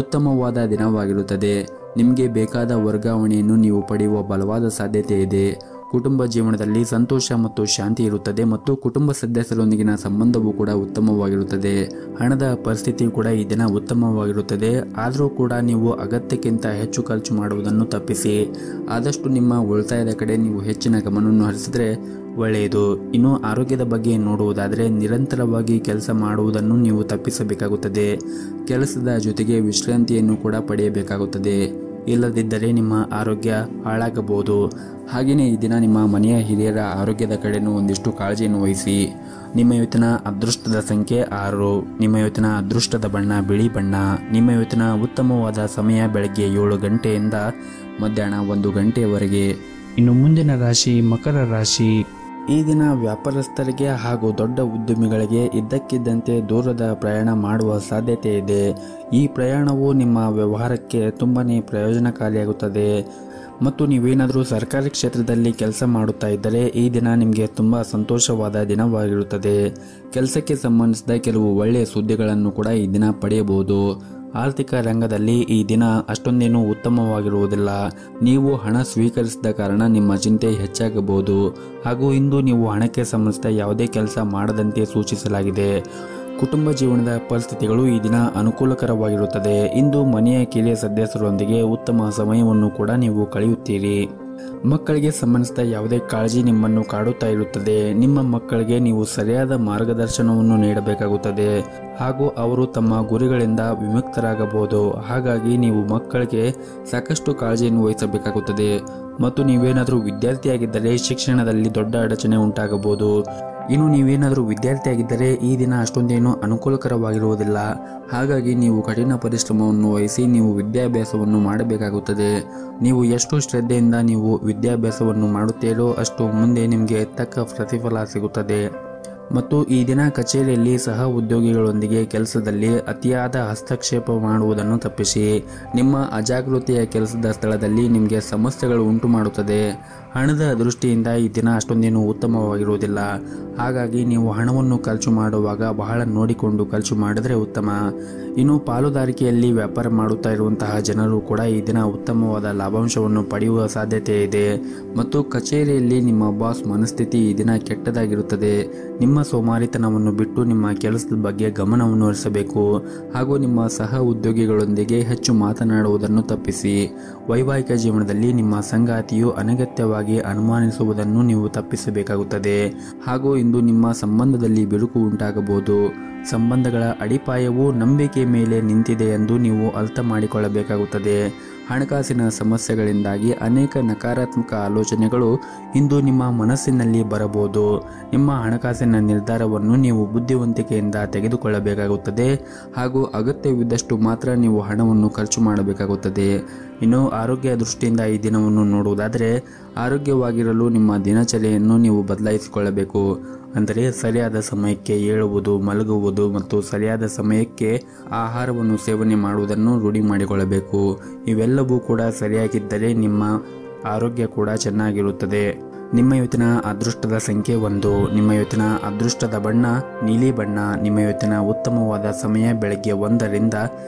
ಉತ್ತಮವಾದ ದಿನವಾಗಿರುತ್ತದೆ. ನಿಮಗೆ ಬೇಕಾದ ವರ್ಗಾವಣೆಯನ್ನು ನೀವು ಪಡೆಯುವ ಬಲವಾದ ಸಾಧ್ಯತೆ ಇದೆ. ಕುಟುಂಬ ಜೀವನದಲ್ಲಿ ಸಂತೋಷ ಮತ್ತು ಶಾಂತಿ ಇರುತ್ತದೆ ಮತ್ತು ಕುಟುಂಬ ಸದಸ್ಯರೊಂದಿಗಿನ ಸಂಬಂಧವೂ ಕೂಡ ಉತ್ತಮವಾಗಿರುತ್ತದೆ. ಹಣದ ಪರಿಸ್ಥಿತಿ ಕೂಡ ಈ ದಿನ ಉತ್ತಮವಾಗಿರುತ್ತದೆ. ಆದರೂ ಕೂಡ ನೀವು ಅಗತ್ಯಕ್ಕಿಂತ ಹೆಚ್ಚು ಖರ್ಚು ಮಾಡುವುದನ್ನು ತಪ್ಪಿಸಿ. ಆದಷ್ಟು ನಿಮ್ಮ ಉಳಿತಾಯದ ಕಡೆ ನೀವು ಹೆಚ್ಚಿನ ಗಮನವನ್ನು ಹರಿಸಿದರೆ ಒಳ್ಳೆಯದು. ಇನ್ನು ಆರೋಗ್ಯದ ಬಗ್ಗೆ ನೋಡುವುದಾದರೆ ನಿರಂತರವಾಗಿ ಕೆಲಸ ಮಾಡುವುದನ್ನು ನೀವು ತಪ್ಪಿಸಬೇಕಾಗುತ್ತದೆ. ಕೆಲಸದ ಜೊತೆಗೆ ವಿಶ್ರಾಂತಿಯನ್ನು ಕೂಡ ಪಡೆಯಬೇಕಾಗುತ್ತದೆ. ಇಲ್ಲದಿದ್ದರೆ ನಿಮ್ಮ ಆರೋಗ್ಯ ಹಾಳಾಗಬಹುದು. ಹಾಗೆಯೇ ಈ ದಿನ ನಿಮ್ಮ ಮನೆಯ ಹಿರಿಯರ ಆರೋಗ್ಯದ ಕಡೆನೂ ಒಂದಿಷ್ಟು ಕಾಳಜಿಯನ್ನು ವಹಿಸಿ. ನಿಮ್ಮ ಇವತ್ತಿನ ಅದೃಷ್ಟದ ಸಂಖ್ಯೆ 6. ನಿಮ್ಮ ಇವತ್ತಿನ ಅದೃಷ್ಟದ ಬಣ್ಣ ಬಿಳಿ ಬಣ್ಣ. ನಿಮ್ಮ ಇವತ್ತಿನ ಉತ್ತಮವಾದ ಸಮಯ ಬೆಳಗ್ಗೆ 7 ಗಂಟೆಯಿಂದ ಮಧ್ಯಾಹ್ನ 1 ಗಂಟೆಯವರೆಗೆ. ಇನ್ನು ಮುಂದಿನ ರಾಶಿ ಮಕರ ರಾಶಿ. ಈ ದಿನ ವ್ಯಾಪಾರಸ್ಥರಿಗೆ ಹಾಗೂ ದೊಡ್ಡ ಉದ್ಯಮಿಗಳಿಗೆ ಇದ್ದಕ್ಕಿದ್ದಂತೆ ದೂರದ ಪ್ರಯಾಣ ಮಾಡುವ ಸಾಧ್ಯತೆ ಇದೆ. ಈ ಪ್ರಯಾಣವು ನಿಮ್ಮ ವ್ಯವಹಾರಕ್ಕೆ ತುಂಬಾನೇ ಪ್ರಯೋಜನಕಾರಿಯಾಗುತ್ತದೆ. ಮತ್ತು ನೀವೇನಾದರೂ ಸರ್ಕಾರಿ ಕ್ಷೇತ್ರದಲ್ಲಿ ಕೆಲಸ ಮಾಡುತ್ತಾ ಇದ್ದರೆ ಈ ದಿನ ನಿಮಗೆ ತುಂಬ ಸಂತೋಷವಾದ ದಿನವಾಗಿರುತ್ತದೆ. ಕೆಲಸಕ್ಕೆ ಸಂಬಂಧಿಸಿದ ಕೆಲವು ಒಳ್ಳೆಯ ಸುದ್ದಿಗಳನ್ನು ಕೂಡ ಈ ದಿನ ಪಡೆಯಬಹುದು. ಆರ್ಥಿಕ ರಂಗದಲ್ಲಿ ಈ ದಿನ ಅಷ್ಟೊಂದೇನೂ ಉತ್ತಮವಾಗಿರುವುದಿಲ್ಲ. ನೀವು ಹಣ ಸ್ವೀಕರಿಸಿದ ಕಾರಣ ನಿಮ್ಮ ಚಿಂತೆ ಹೆಚ್ಚಾಗಬಹುದು. ಹಾಗೂ ಇಂದು ನೀವು ಹಣಕ್ಕೆ ಸಂಬಂಧಿಸಿದ ಯಾವುದೇ ಕೆಲಸ ಮಾಡದಂತೆ ಸೂಚಿಸಲಾಗಿದೆ. ಕುಟುಂಬ ಜೀವನದ ಪರಿಸ್ಥಿತಿಗಳು ಈ ದಿನ ಅನುಕೂಲಕರವಾಗಿರುತ್ತದೆ. ಇಂದು ಮನೆಯ ಕಿರಿಯ ಸದಸ್ಯರೊಂದಿಗೆ ಉತ್ತಮ ಸಮಯವನ್ನು ಕೂಡ ನೀವು ಕಳೆಯುತ್ತೀರಿ. ಮಕ್ಕಳಿಗೆ ಸಂಬಂಧಿಸಿದ ಯಾವುದೇ ಕಾಳಜಿ ನಿಮ್ಮನ್ನು ಕಾಡುತ್ತಾ ಇರುತ್ತದೆ. ನಿಮ್ಮ ಮಕ್ಕಳಿಗೆ ನೀವು ಸರಿಯಾದ ಮಾರ್ಗದರ್ಶನವನ್ನು ನೀಡಬೇಕಾಗುತ್ತದೆ ಹಾಗೂ ಅವರು ತಮ್ಮ ಗುರಿಗಳಿಂದ ವಿಮುಕ್ತರಾಗಬಹುದು. ಹಾಗಾಗಿ ನೀವು ಮಕ್ಕಳಿಗೆ ಸಾಕಷ್ಟು ಕಾಳಜಿಯನ್ನು ವಹಿಸಬೇಕಾಗುತ್ತದೆ. ಮತ್ತು ನೀವೇನಾದರೂ ವಿದ್ಯಾರ್ಥಿಯಾಗಿದ್ದರೆ ಶಿಕ್ಷಣದಲ್ಲಿ ದೊಡ್ಡ ಅಡಚಣೆ ಉಂಟಾಗಬಹುದು. ಇನ್ನು ನೀವೇನಾದರೂ ವಿದ್ಯಾರ್ಥಿಯಾಗಿದ್ದರೆ ಈ ದಿನ ಅಷ್ಟೊಂದೇನು ಅನುಕೂಲಕರವಾಗಿರುವುದಿಲ್ಲ. ಹಾಗಾಗಿ ನೀವು ಕಠಿಣ ಪರಿಶ್ರಮವನ್ನು ವಹಿಸಿ ನೀವು ವಿದ್ಯಾಭ್ಯಾಸವನ್ನು ಮಾಡಬೇಕಾಗುತ್ತದೆ. ನೀವು ಎಷ್ಟು ಶ್ರದ್ಧೆಯಿಂದ ನೀವು ವಿದ್ಯಾಭ್ಯಾಸವನ್ನು ಮಾಡುತ್ತೀರೋ ಅಷ್ಟು ಮುಂದೆ ನಿಮಗೆ ತಕ್ಕ ಪ್ರತಿಫಲ ಸಿಗುತ್ತದೆ. ಮತ್ತು ಈ ದಿನ ಕಚೇರಿಯಲ್ಲಿ ಸಹ ಉದ್ಯೋಗಿಗಳೊಂದಿಗೆ ಕೆಲಸದಲ್ಲಿ ಅತಿಯಾದ ಹಸ್ತಕ್ಷೇಪ ಮಾಡುವುದನ್ನು ತಪ್ಪಿಸಿ. ನಿಮ್ಮ ಅಜಾಗೃತೆಯ ಕೆಲಸದ ಸ್ಥಳದಲ್ಲಿ ನಿಮಗೆ ಸಮಸ್ಯೆಗಳು ಉಂಟು ಮಾಡುತ್ತದೆ. ಹಣದ ದೃಷ್ಟಿಯಿಂದ ಈ ದಿನ ಅಷ್ಟೊಂದೇನು ಉತ್ತಮವಾಗಿರುವುದಿಲ್ಲ. ಹಾಗಾಗಿ ನೀವು ಹಣವನ್ನು ಖರ್ಚು ಮಾಡುವಾಗ ಬಹಳ ನೋಡಿಕೊಂಡು ಖರ್ಚು ಮಾಡಿದರೆ ಉತ್ತಮ. ಇನ್ನು ಪಾಲುದಾರಿಕೆಯಲ್ಲಿ ವ್ಯಾಪಾರ ಮಾಡುತ್ತಾ ಇರುವಂತಹ ಜನರು ಕೂಡ ಈ ದಿನ ಉತ್ತಮವಾದ ಲಾಭಾಂಶವನ್ನು ಪಡೆಯುವ ಸಾಧ್ಯತೆ ಇದೆ. ಮತ್ತು ಕಚೇರಿಯಲ್ಲಿ ನಿಮ್ಮ ಬಾಸ್ ಮನಸ್ಥಿತಿ ಈ ದಿನ ಕೆಟ್ಟದಾಗಿರುತ್ತದೆ. ನಿಮ್ಮ ಸೋಮಾರಿತನವನ್ನು ಬಿಟ್ಟು ನಿಮ್ಮ ಕೆಲಸದ ಬಗ್ಗೆ ಗಮನವನ್ನು ಹರಿಸಬೇಕು. ಹಾಗೂ ನಿಮ್ಮ ಸಹ ಉದ್ಯೋಗಿಗಳೊಂದಿಗೆ ಹೆಚ್ಚು ಮಾತನಾಡುವುದನ್ನು ತಪ್ಪಿಸಿ. ವೈವಾಹಿಕ ಜೀವನದಲ್ಲಿ ನಿಮ್ಮ ಸಂಗಾತಿಯು ಅನಗತ್ಯವಾಗಿ ಅನುಮಾನಿಸುವುದನ್ನು ನೀವು ತಪ್ಪಿಸಬೇಕಾಗುತ್ತದೆ. ಹಾಗೂ ಇಂದು ನಿಮ್ಮ ಸಂಬಂಧದಲ್ಲಿ ಬಿರುಕು ಉಂಟಾಗಬಹುದು. ಸಂಬಂಧಗಳ ಅಡಿಪಾಯವು ನಂಬಿಕೆ ಮೇಲೆ ನಿಂತಿದೆ ಎಂದು ನೀವು ಅರ್ಥ ಮಾಡಿಕೊಳ್ಳಬೇಕಾಗುತ್ತದೆ. ಹಣಕಾಸಿನ ಸಮಸ್ಯೆಗಳಿಂದಾಗಿ ಅನೇಕ ನಕಾರಾತ್ಮಕ ಆಲೋಚನೆಗಳು ಇಂದು ನಿಮ್ಮ ಮನಸ್ಸಿನಲ್ಲಿ ಬರಬಹುದು. ನಿಮ್ಮ ಹಣಕಾಸಿನ ನಿರ್ಧಾರವನ್ನು ನೀವು ಬುದ್ಧಿವಂತಿಕೆಯಿಂದ ತೆಗೆದುಕೊಳ್ಳಬೇಕಾಗುತ್ತದೆ ಹಾಗೂ ಅಗತ್ಯವಿದ್ದಷ್ಟು ಮಾತ್ರ ನೀವು ಹಣವನ್ನು ಖರ್ಚು ಮಾಡಬೇಕಾಗುತ್ತದೆ. ಇನ್ನು ಆರೋಗ್ಯ ದೃಷ್ಟಿಯಿಂದ ಈ ದಿನವನ್ನು ನೋಡುವುದಾದರೆ ಆರೋಗ್ಯವಾಗಿರಲು ನಿಮ್ಮ ದಿನಚರಿಯನ್ನು ನೀವು ಬದಲಾಯಿಸಿಕೊಳ್ಳಬೇಕು. ಅಂದರೆ ಸರಿಯಾದ ಸಮಯಕ್ಕೆ ಏಳುವುದು, ಮಲಗುವುದು ಮತ್ತು ಸರಿಯಾದ ಸಮಯಕ್ಕೆ ಆಹಾರವನ್ನು ಸೇವನೆ ಮಾಡುವುದನ್ನು ರೂಢಿ ಮಾಡಿಕೊಳ್ಳಬೇಕು. ಇವೆಲ್ಲವೂ ಕೂಡ ಸರಿಯಾಗಿದ್ದರೆ ನಿಮ್ಮ ಆರೋಗ್ಯ ಕೂಡ ಚೆನ್ನಾಗಿರುತ್ತದೆ. ನಿಮ್ಮ ಇವತ್ತಿನ ಅದೃಷ್ಟದ ಸಂಖ್ಯೆ 1. ನಿಮ್ಮ ಇವತ್ತಿನ ಅದೃಷ್ಟದ ಬಣ್ಣ ನೀಲಿ ಬಣ್ಣ. ನಿಮ್ಮ ಇವತ್ತಿನ ಉತ್ತಮವಾದ ಸಮಯ ಬೆಳಗ್ಗೆ 1 ರಿಂದ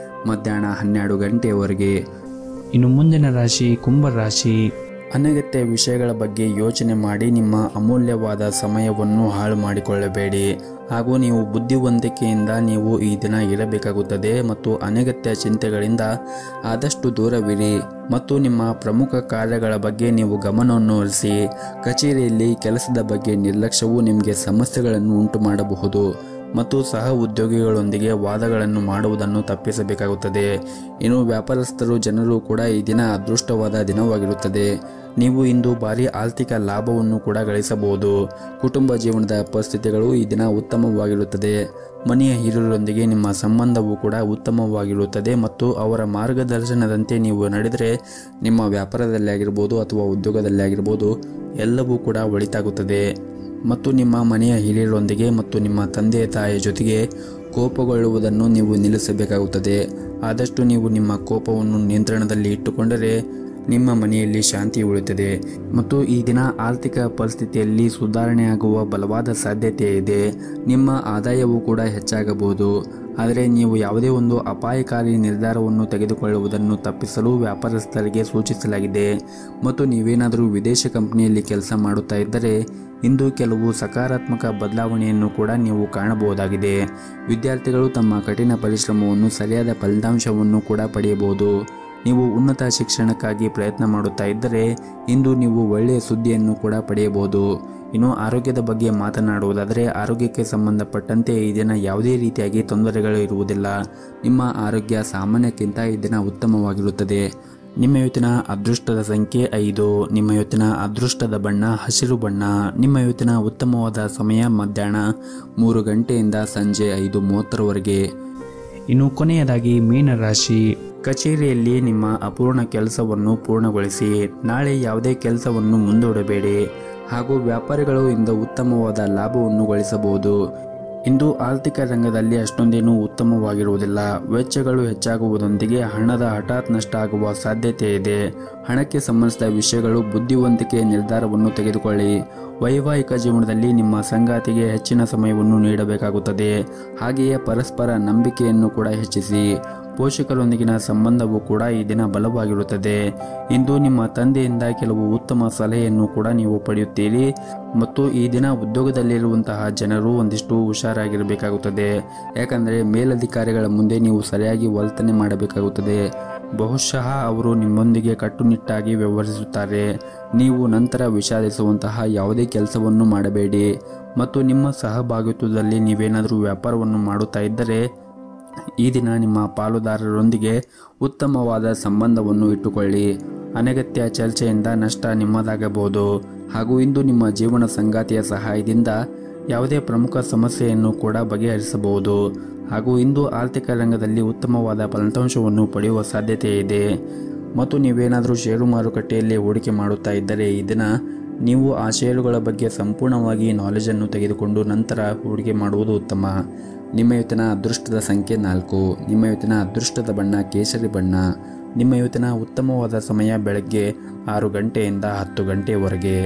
ಮಧ್ಯಾಹ್ನ 12 ಗಂಟೆಯವರೆಗೆ. ಇನ್ನು ಮುಂದಿನ ರಾಶಿ ಕುಂಭ ರಾಶಿ. ಅನಗತ್ಯ ವಿಷಯಗಳ ಬಗ್ಗೆ ಯೋಚನೆ ಮಾಡಿ ನಿಮ್ಮ ಅಮೂಲ್ಯವಾದ ಸಮಯವನ್ನು ಹಾಳು ಮಾಡಿಕೊಳ್ಳಬೇಡಿ. ಹಾಗೂ ನೀವು ಬುದ್ಧಿವಂತಿಕೆಯಿಂದ ನೀವು ಈ ದಿನ ಇರಬೇಕಾಗುತ್ತದೆ. ಮತ್ತು ಅನಗತ್ಯ ಚಿಂತೆಗಳಿಂದ ಆದಷ್ಟು ದೂರವಿರಿ. ಮತ್ತು ನಿಮ್ಮ ಪ್ರಮುಖ ಕಾರ್ಯಗಳ ಬಗ್ಗೆ ನೀವು ಗಮನವನ್ನು ಹರಿಸಿ. ಕಚೇರಿಯಲ್ಲಿ ಕೆಲಸದ ಬಗ್ಗೆ ನಿರ್ಲಕ್ಷ್ಯವು ನಿಮಗೆ ಸಮಸ್ಯೆಗಳನ್ನು ಉಂಟು ಮಾಡಬಹುದು. ಮತ್ತು ಸಹ ಉದ್ಯೋಗಿಗಳೊಂದಿಗೆ ವಾದಗಳನ್ನು ಮಾಡುವುದನ್ನು ತಪ್ಪಿಸಬೇಕಾಗುತ್ತದೆ. ಇನ್ನು ವ್ಯಾಪಾರಸ್ಥರು ಜನರು ಕೂಡ ಈ ದಿನ ಅದೃಷ್ಟವಾದ ದಿನವಾಗಿರುತ್ತದೆ. ನೀವು ಇಂದು ಭಾರಿ ಆರ್ಥಿಕ ಲಾಭವನ್ನು ಕೂಡ ಗಳಿಸಬಹುದು. ಕುಟುಂಬ ಜೀವನದ ಪರಿಸ್ಥಿತಿಗಳು ಈ ದಿನ ಉತ್ತಮವಾಗಿರುತ್ತದೆ. ಮನೆಯ ಹಿರಿಯರೊಂದಿಗೆ ನಿಮ್ಮ ಸಂಬಂಧವೂ ಕೂಡ ಉತ್ತಮವಾಗಿರುತ್ತದೆ. ಮತ್ತು ಅವರ ಮಾರ್ಗದರ್ಶನದಂತೆ ನೀವು ನಡೆದರೆ ನಿಮ್ಮ ವ್ಯಾಪಾರದಲ್ಲಿ ಆಗಿರ್ಬೋದು ಅಥವಾ ಉದ್ಯೋಗದಲ್ಲಿ ಆಗಿರ್ಬೋದು ಎಲ್ಲವೂ ಕೂಡ ಒಳಿತಾಗುತ್ತದೆ. ಮತ್ತು ನಿಮ್ಮ ಮನೆಯ ಹಿರಿಯರೊಂದಿಗೆ ಮತ್ತು ನಿಮ್ಮ ತಂದೆ ತಾಯಿಯ ಜೊತೆಗೆ ಕೋಪಗೊಳ್ಳುವುದನ್ನು ನೀವು ನಿಲ್ಲಿಸಬೇಕಾಗುತ್ತದೆ. ಆದಷ್ಟು ನೀವು ನಿಮ್ಮ ಕೋಪವನ್ನು ನಿಯಂತ್ರಣದಲ್ಲಿ ಇಟ್ಟುಕೊಂಡರೆ ನಿಮ್ಮ ಮನೆಯಲ್ಲಿ ಶಾಂತಿ ಉಳಿಯುತ್ತದೆ ಮತ್ತು ಈ ದಿನ ಆರ್ಥಿಕ ಪರಿಸ್ಥಿತಿಯಲ್ಲಿ ಸುಧಾರಣೆಯಾಗುವ ಬಲವಾದ ಸಾಧ್ಯತೆ ಇದೆ. ನಿಮ್ಮ ಆದಾಯವೂ ಕೂಡ ಹೆಚ್ಚಾಗಬಹುದು. ಆದರೆ ನೀವು ಯಾವುದೇ ಒಂದು ಅಪಾಯಕಾರಿ ನಿರ್ಧಾರವನ್ನು ತೆಗೆದುಕೊಳ್ಳುವುದನ್ನು ತಪ್ಪಿಸಲು ವ್ಯಾಪಾರಸ್ಥರಿಗೆ ಸೂಚಿಸಲಾಗಿದೆ. ಮತ್ತು ನೀವೇನಾದರೂ ವಿದೇಶ ಕಂಪನಿಯಲ್ಲಿ ಕೆಲಸ ಮಾಡುತ್ತಾ ಇದ್ದರೆ ಇಂದು ಕೆಲವು ಸಕಾರಾತ್ಮಕ ಬದಲಾವಣೆಯನ್ನು ಕೂಡ ನೀವು ಕಾಣಬಹುದಾಗಿದೆ. ವಿದ್ಯಾರ್ಥಿಗಳು ತಮ್ಮ ಕಠಿಣ ಪರಿಶ್ರಮವನ್ನು ಸರಿಯಾದ ಫಲಿತಾಂಶವನ್ನು ಕೂಡ ಪಡೆಯಬಹುದು. ನೀವು ಉನ್ನತ ಶಿಕ್ಷಣಕ್ಕಾಗಿ ಪ್ರಯತ್ನ ಮಾಡುತ್ತಾ ಇದ್ದರೆ ಇಂದು ನೀವು ಒಳ್ಳೆಯ ಸುದ್ದಿಯನ್ನು ಕೂಡ ಪಡೆಯಬಹುದು. ಇನ್ನು ಆರೋಗ್ಯದ ಬಗ್ಗೆ ಮಾತನಾಡುವುದಾದರೆ ಆರೋಗ್ಯಕ್ಕೆ ಸಂಬಂಧಪಟ್ಟಂತೆ ಈ ದಿನ ಯಾವುದೇ ರೀತಿಯಾಗಿ ತೊಂದರೆಗಳು ಇರುವುದಿಲ್ಲ. ನಿಮ್ಮ ಆರೋಗ್ಯ ಸಾಮಾನ್ಯಕ್ಕಿಂತ ಈ ದಿನ ಉತ್ತಮವಾಗಿರುತ್ತದೆ. ನಿಮ್ಮ ಇವತ್ತಿನ ಅದೃಷ್ಟದ ಸಂಖ್ಯೆ 5. ನಿಮ್ಮ ಇವತ್ತಿನ ಅದೃಷ್ಟದ ಬಣ್ಣ ಹಸಿರು ಬಣ್ಣ. ನಿಮ್ಮ ಇವತ್ತಿನ ಉತ್ತಮವಾದ ಸಮಯ ಮಧ್ಯಾಹ್ನ 3 ಗಂಟೆಯಿಂದ ಸಂಜೆ 5:30ರವರೆಗೆ. ಇನ್ನು ಕೊನೆಯದಾಗಿ ಮೀನರಾಶಿ. ಕಚೇರಿಯಲ್ಲಿ ನಿಮ್ಮ ಅಪೂರ್ಣ ಕೆಲಸವನ್ನು ಪೂರ್ಣಗೊಳಿಸಿ. ನಾಳೆ ಯಾವುದೇ ಕೆಲಸವನ್ನು ಮುಂದೂಡಬೇಡಿ ಹಾಗೂ ವ್ಯಾಪಾರಿಗಳು ಇಂದು ಉತ್ತಮವಾದ ಲಾಭವನ್ನು ಗಳಿಸಬಹುದು. ಇಂದು ಆರ್ಥಿಕ ರಂಗದಲ್ಲಿ ಅಷ್ಟೊಂದೇನೂ ಉತ್ತಮವಾಗಿರುವುದಿಲ್ಲ. ವೆಚ್ಚಗಳು ಹೆಚ್ಚಾಗುವುದರೊಂದಿಗೆ ಹಣದ ಹಠಾತ್ ನಷ್ಟ ಆಗುವ ಸಾಧ್ಯತೆ ಇದೆ. ಹಣಕ್ಕೆ ಸಂಬಂಧಿಸಿದ ವಿಷಯಗಳು ಬುದ್ಧಿವಂತಿಕೆಯ ನಿರ್ಧಾರವನ್ನು ತೆಗೆದುಕೊಳ್ಳಿ. ವೈವಾಹಿಕ ಜೀವನದಲ್ಲಿ ನಿಮ್ಮ ಸಂಗಾತಿಗೆ ಹೆಚ್ಚಿನ ಸಮಯವನ್ನು ನೀಡಬೇಕಾಗುತ್ತದೆ. ಹಾಗೆಯೇ ಪರಸ್ಪರ ನಂಬಿಕೆಯನ್ನು ಕೂಡ ಹೆಚ್ಚಿಸಿ. ಪೋಷಕರೊಂದಿಗಿನ ಸಂಬಂಧವೂ ಕೂಡ ಈ ದಿನ ಬಲವಾಗಿರುತ್ತದೆ. ಇಂದು ನಿಮ್ಮ ತಂದೆಯಿಂದ ಕೆಲವು ಉತ್ತಮ ಸಲಹೆಯನ್ನು ಕೂಡ ನೀವು ಪಡೆಯುತ್ತೀರಿ ಮತ್ತು ಈ ದಿನ ಉದ್ಯೋಗದಲ್ಲಿರುವಂತಹ ಜನರು ಒಂದಿಷ್ಟು ಹುಷಾರಾಗಿರಬೇಕಾಗುತ್ತದೆ. ಯಾಕಂದರೆ ಮೇಲಧಿಕಾರಿಗಳ ಮುಂದೆ ನೀವು ಸರಿಯಾಗಿ ವರ್ತನೆ ಮಾಡಬೇಕಾಗುತ್ತದೆ. ಬಹುಶಃ ಅವರು ನಿಮ್ಮೊಂದಿಗೆ ಕಟ್ಟುನಿಟ್ಟಾಗಿ ವ್ಯವಹರಿಸುತ್ತಾರೆ. ನೀವು ನಂತರ ವಿಷಾದಿಸುವಂತಹ ಯಾವುದೇ ಕೆಲಸವನ್ನು ಮಾಡಬೇಡಿ ಮತ್ತು ನಿಮ್ಮ ಸಹಭಾಗಿತ್ವದಲ್ಲಿ ನೀವೇನಾದರೂ ವ್ಯಾಪಾರವನ್ನು ಮಾಡುತ್ತಾ ಇದ್ದರೆ ಈ ದಿನ ನಿಮ್ಮ ಪಾಲುದಾರರೊಂದಿಗೆ ಉತ್ತಮವಾದ ಸಂಬಂಧವನ್ನು ಇಟ್ಟುಕೊಳ್ಳಿ. ಅನಗತ್ಯ ಚರ್ಚೆಯಿಂದ ನಷ್ಟ ನಿಮ್ಮದಾಗಬಹುದು ಹಾಗೂ ಇಂದು ನಿಮ್ಮ ಜೀವನ ಸಂಗಾತಿಯ ಸಹಾಯದಿಂದ ಯಾವುದೇ ಪ್ರಮುಖ ಸಮಸ್ಯೆಯನ್ನು ಕೂಡ ಬಗೆಹರಿಸಬಹುದು ಹಾಗೂ ಇಂದು ಆರ್ಥಿಕ ರಂಗದಲ್ಲಿ ಉತ್ತಮವಾದ ಫಲಿತಾಂಶವನ್ನು ಪಡೆಯುವ ಸಾಧ್ಯತೆ ಇದೆ. ಮತ್ತು ನೀವೇನಾದರೂ ಷೇರು ಮಾರುಕಟ್ಟೆಯಲ್ಲಿ ಹೂಡಿಕೆ ಮಾಡುತ್ತಾ ಇದ್ದರೆ ಈ ದಿನ ನೀವು ಆ ಷೇರುಗಳ ಬಗ್ಗೆ ಸಂಪೂರ್ಣವಾಗಿ ನಾಲೆಜನ್ನು ತೆಗೆದುಕೊಂಡು ನಂತರ ಹೂಡಿಕೆ ಮಾಡುವುದು ಉತ್ತಮ. ನಿಮ್ಮ ಇವತ್ತಿನ ಅದೃಷ್ಟದ ಸಂಖ್ಯೆ 4. ನಿಮ್ಮ ಇವತ್ತಿನ ಅದೃಷ್ಟದ ಬಣ್ಣ ಕೇಸರಿ ಬಣ್ಣ. ನಿಮ್ಮ ಇವತ್ತಿನ ಉತ್ತಮವಾದ ಸಮಯ ಬೆಳಗ್ಗೆ 6 ಗಂಟೆಯಿಂದ 10 ಗಂಟೆಯವರೆಗೆ.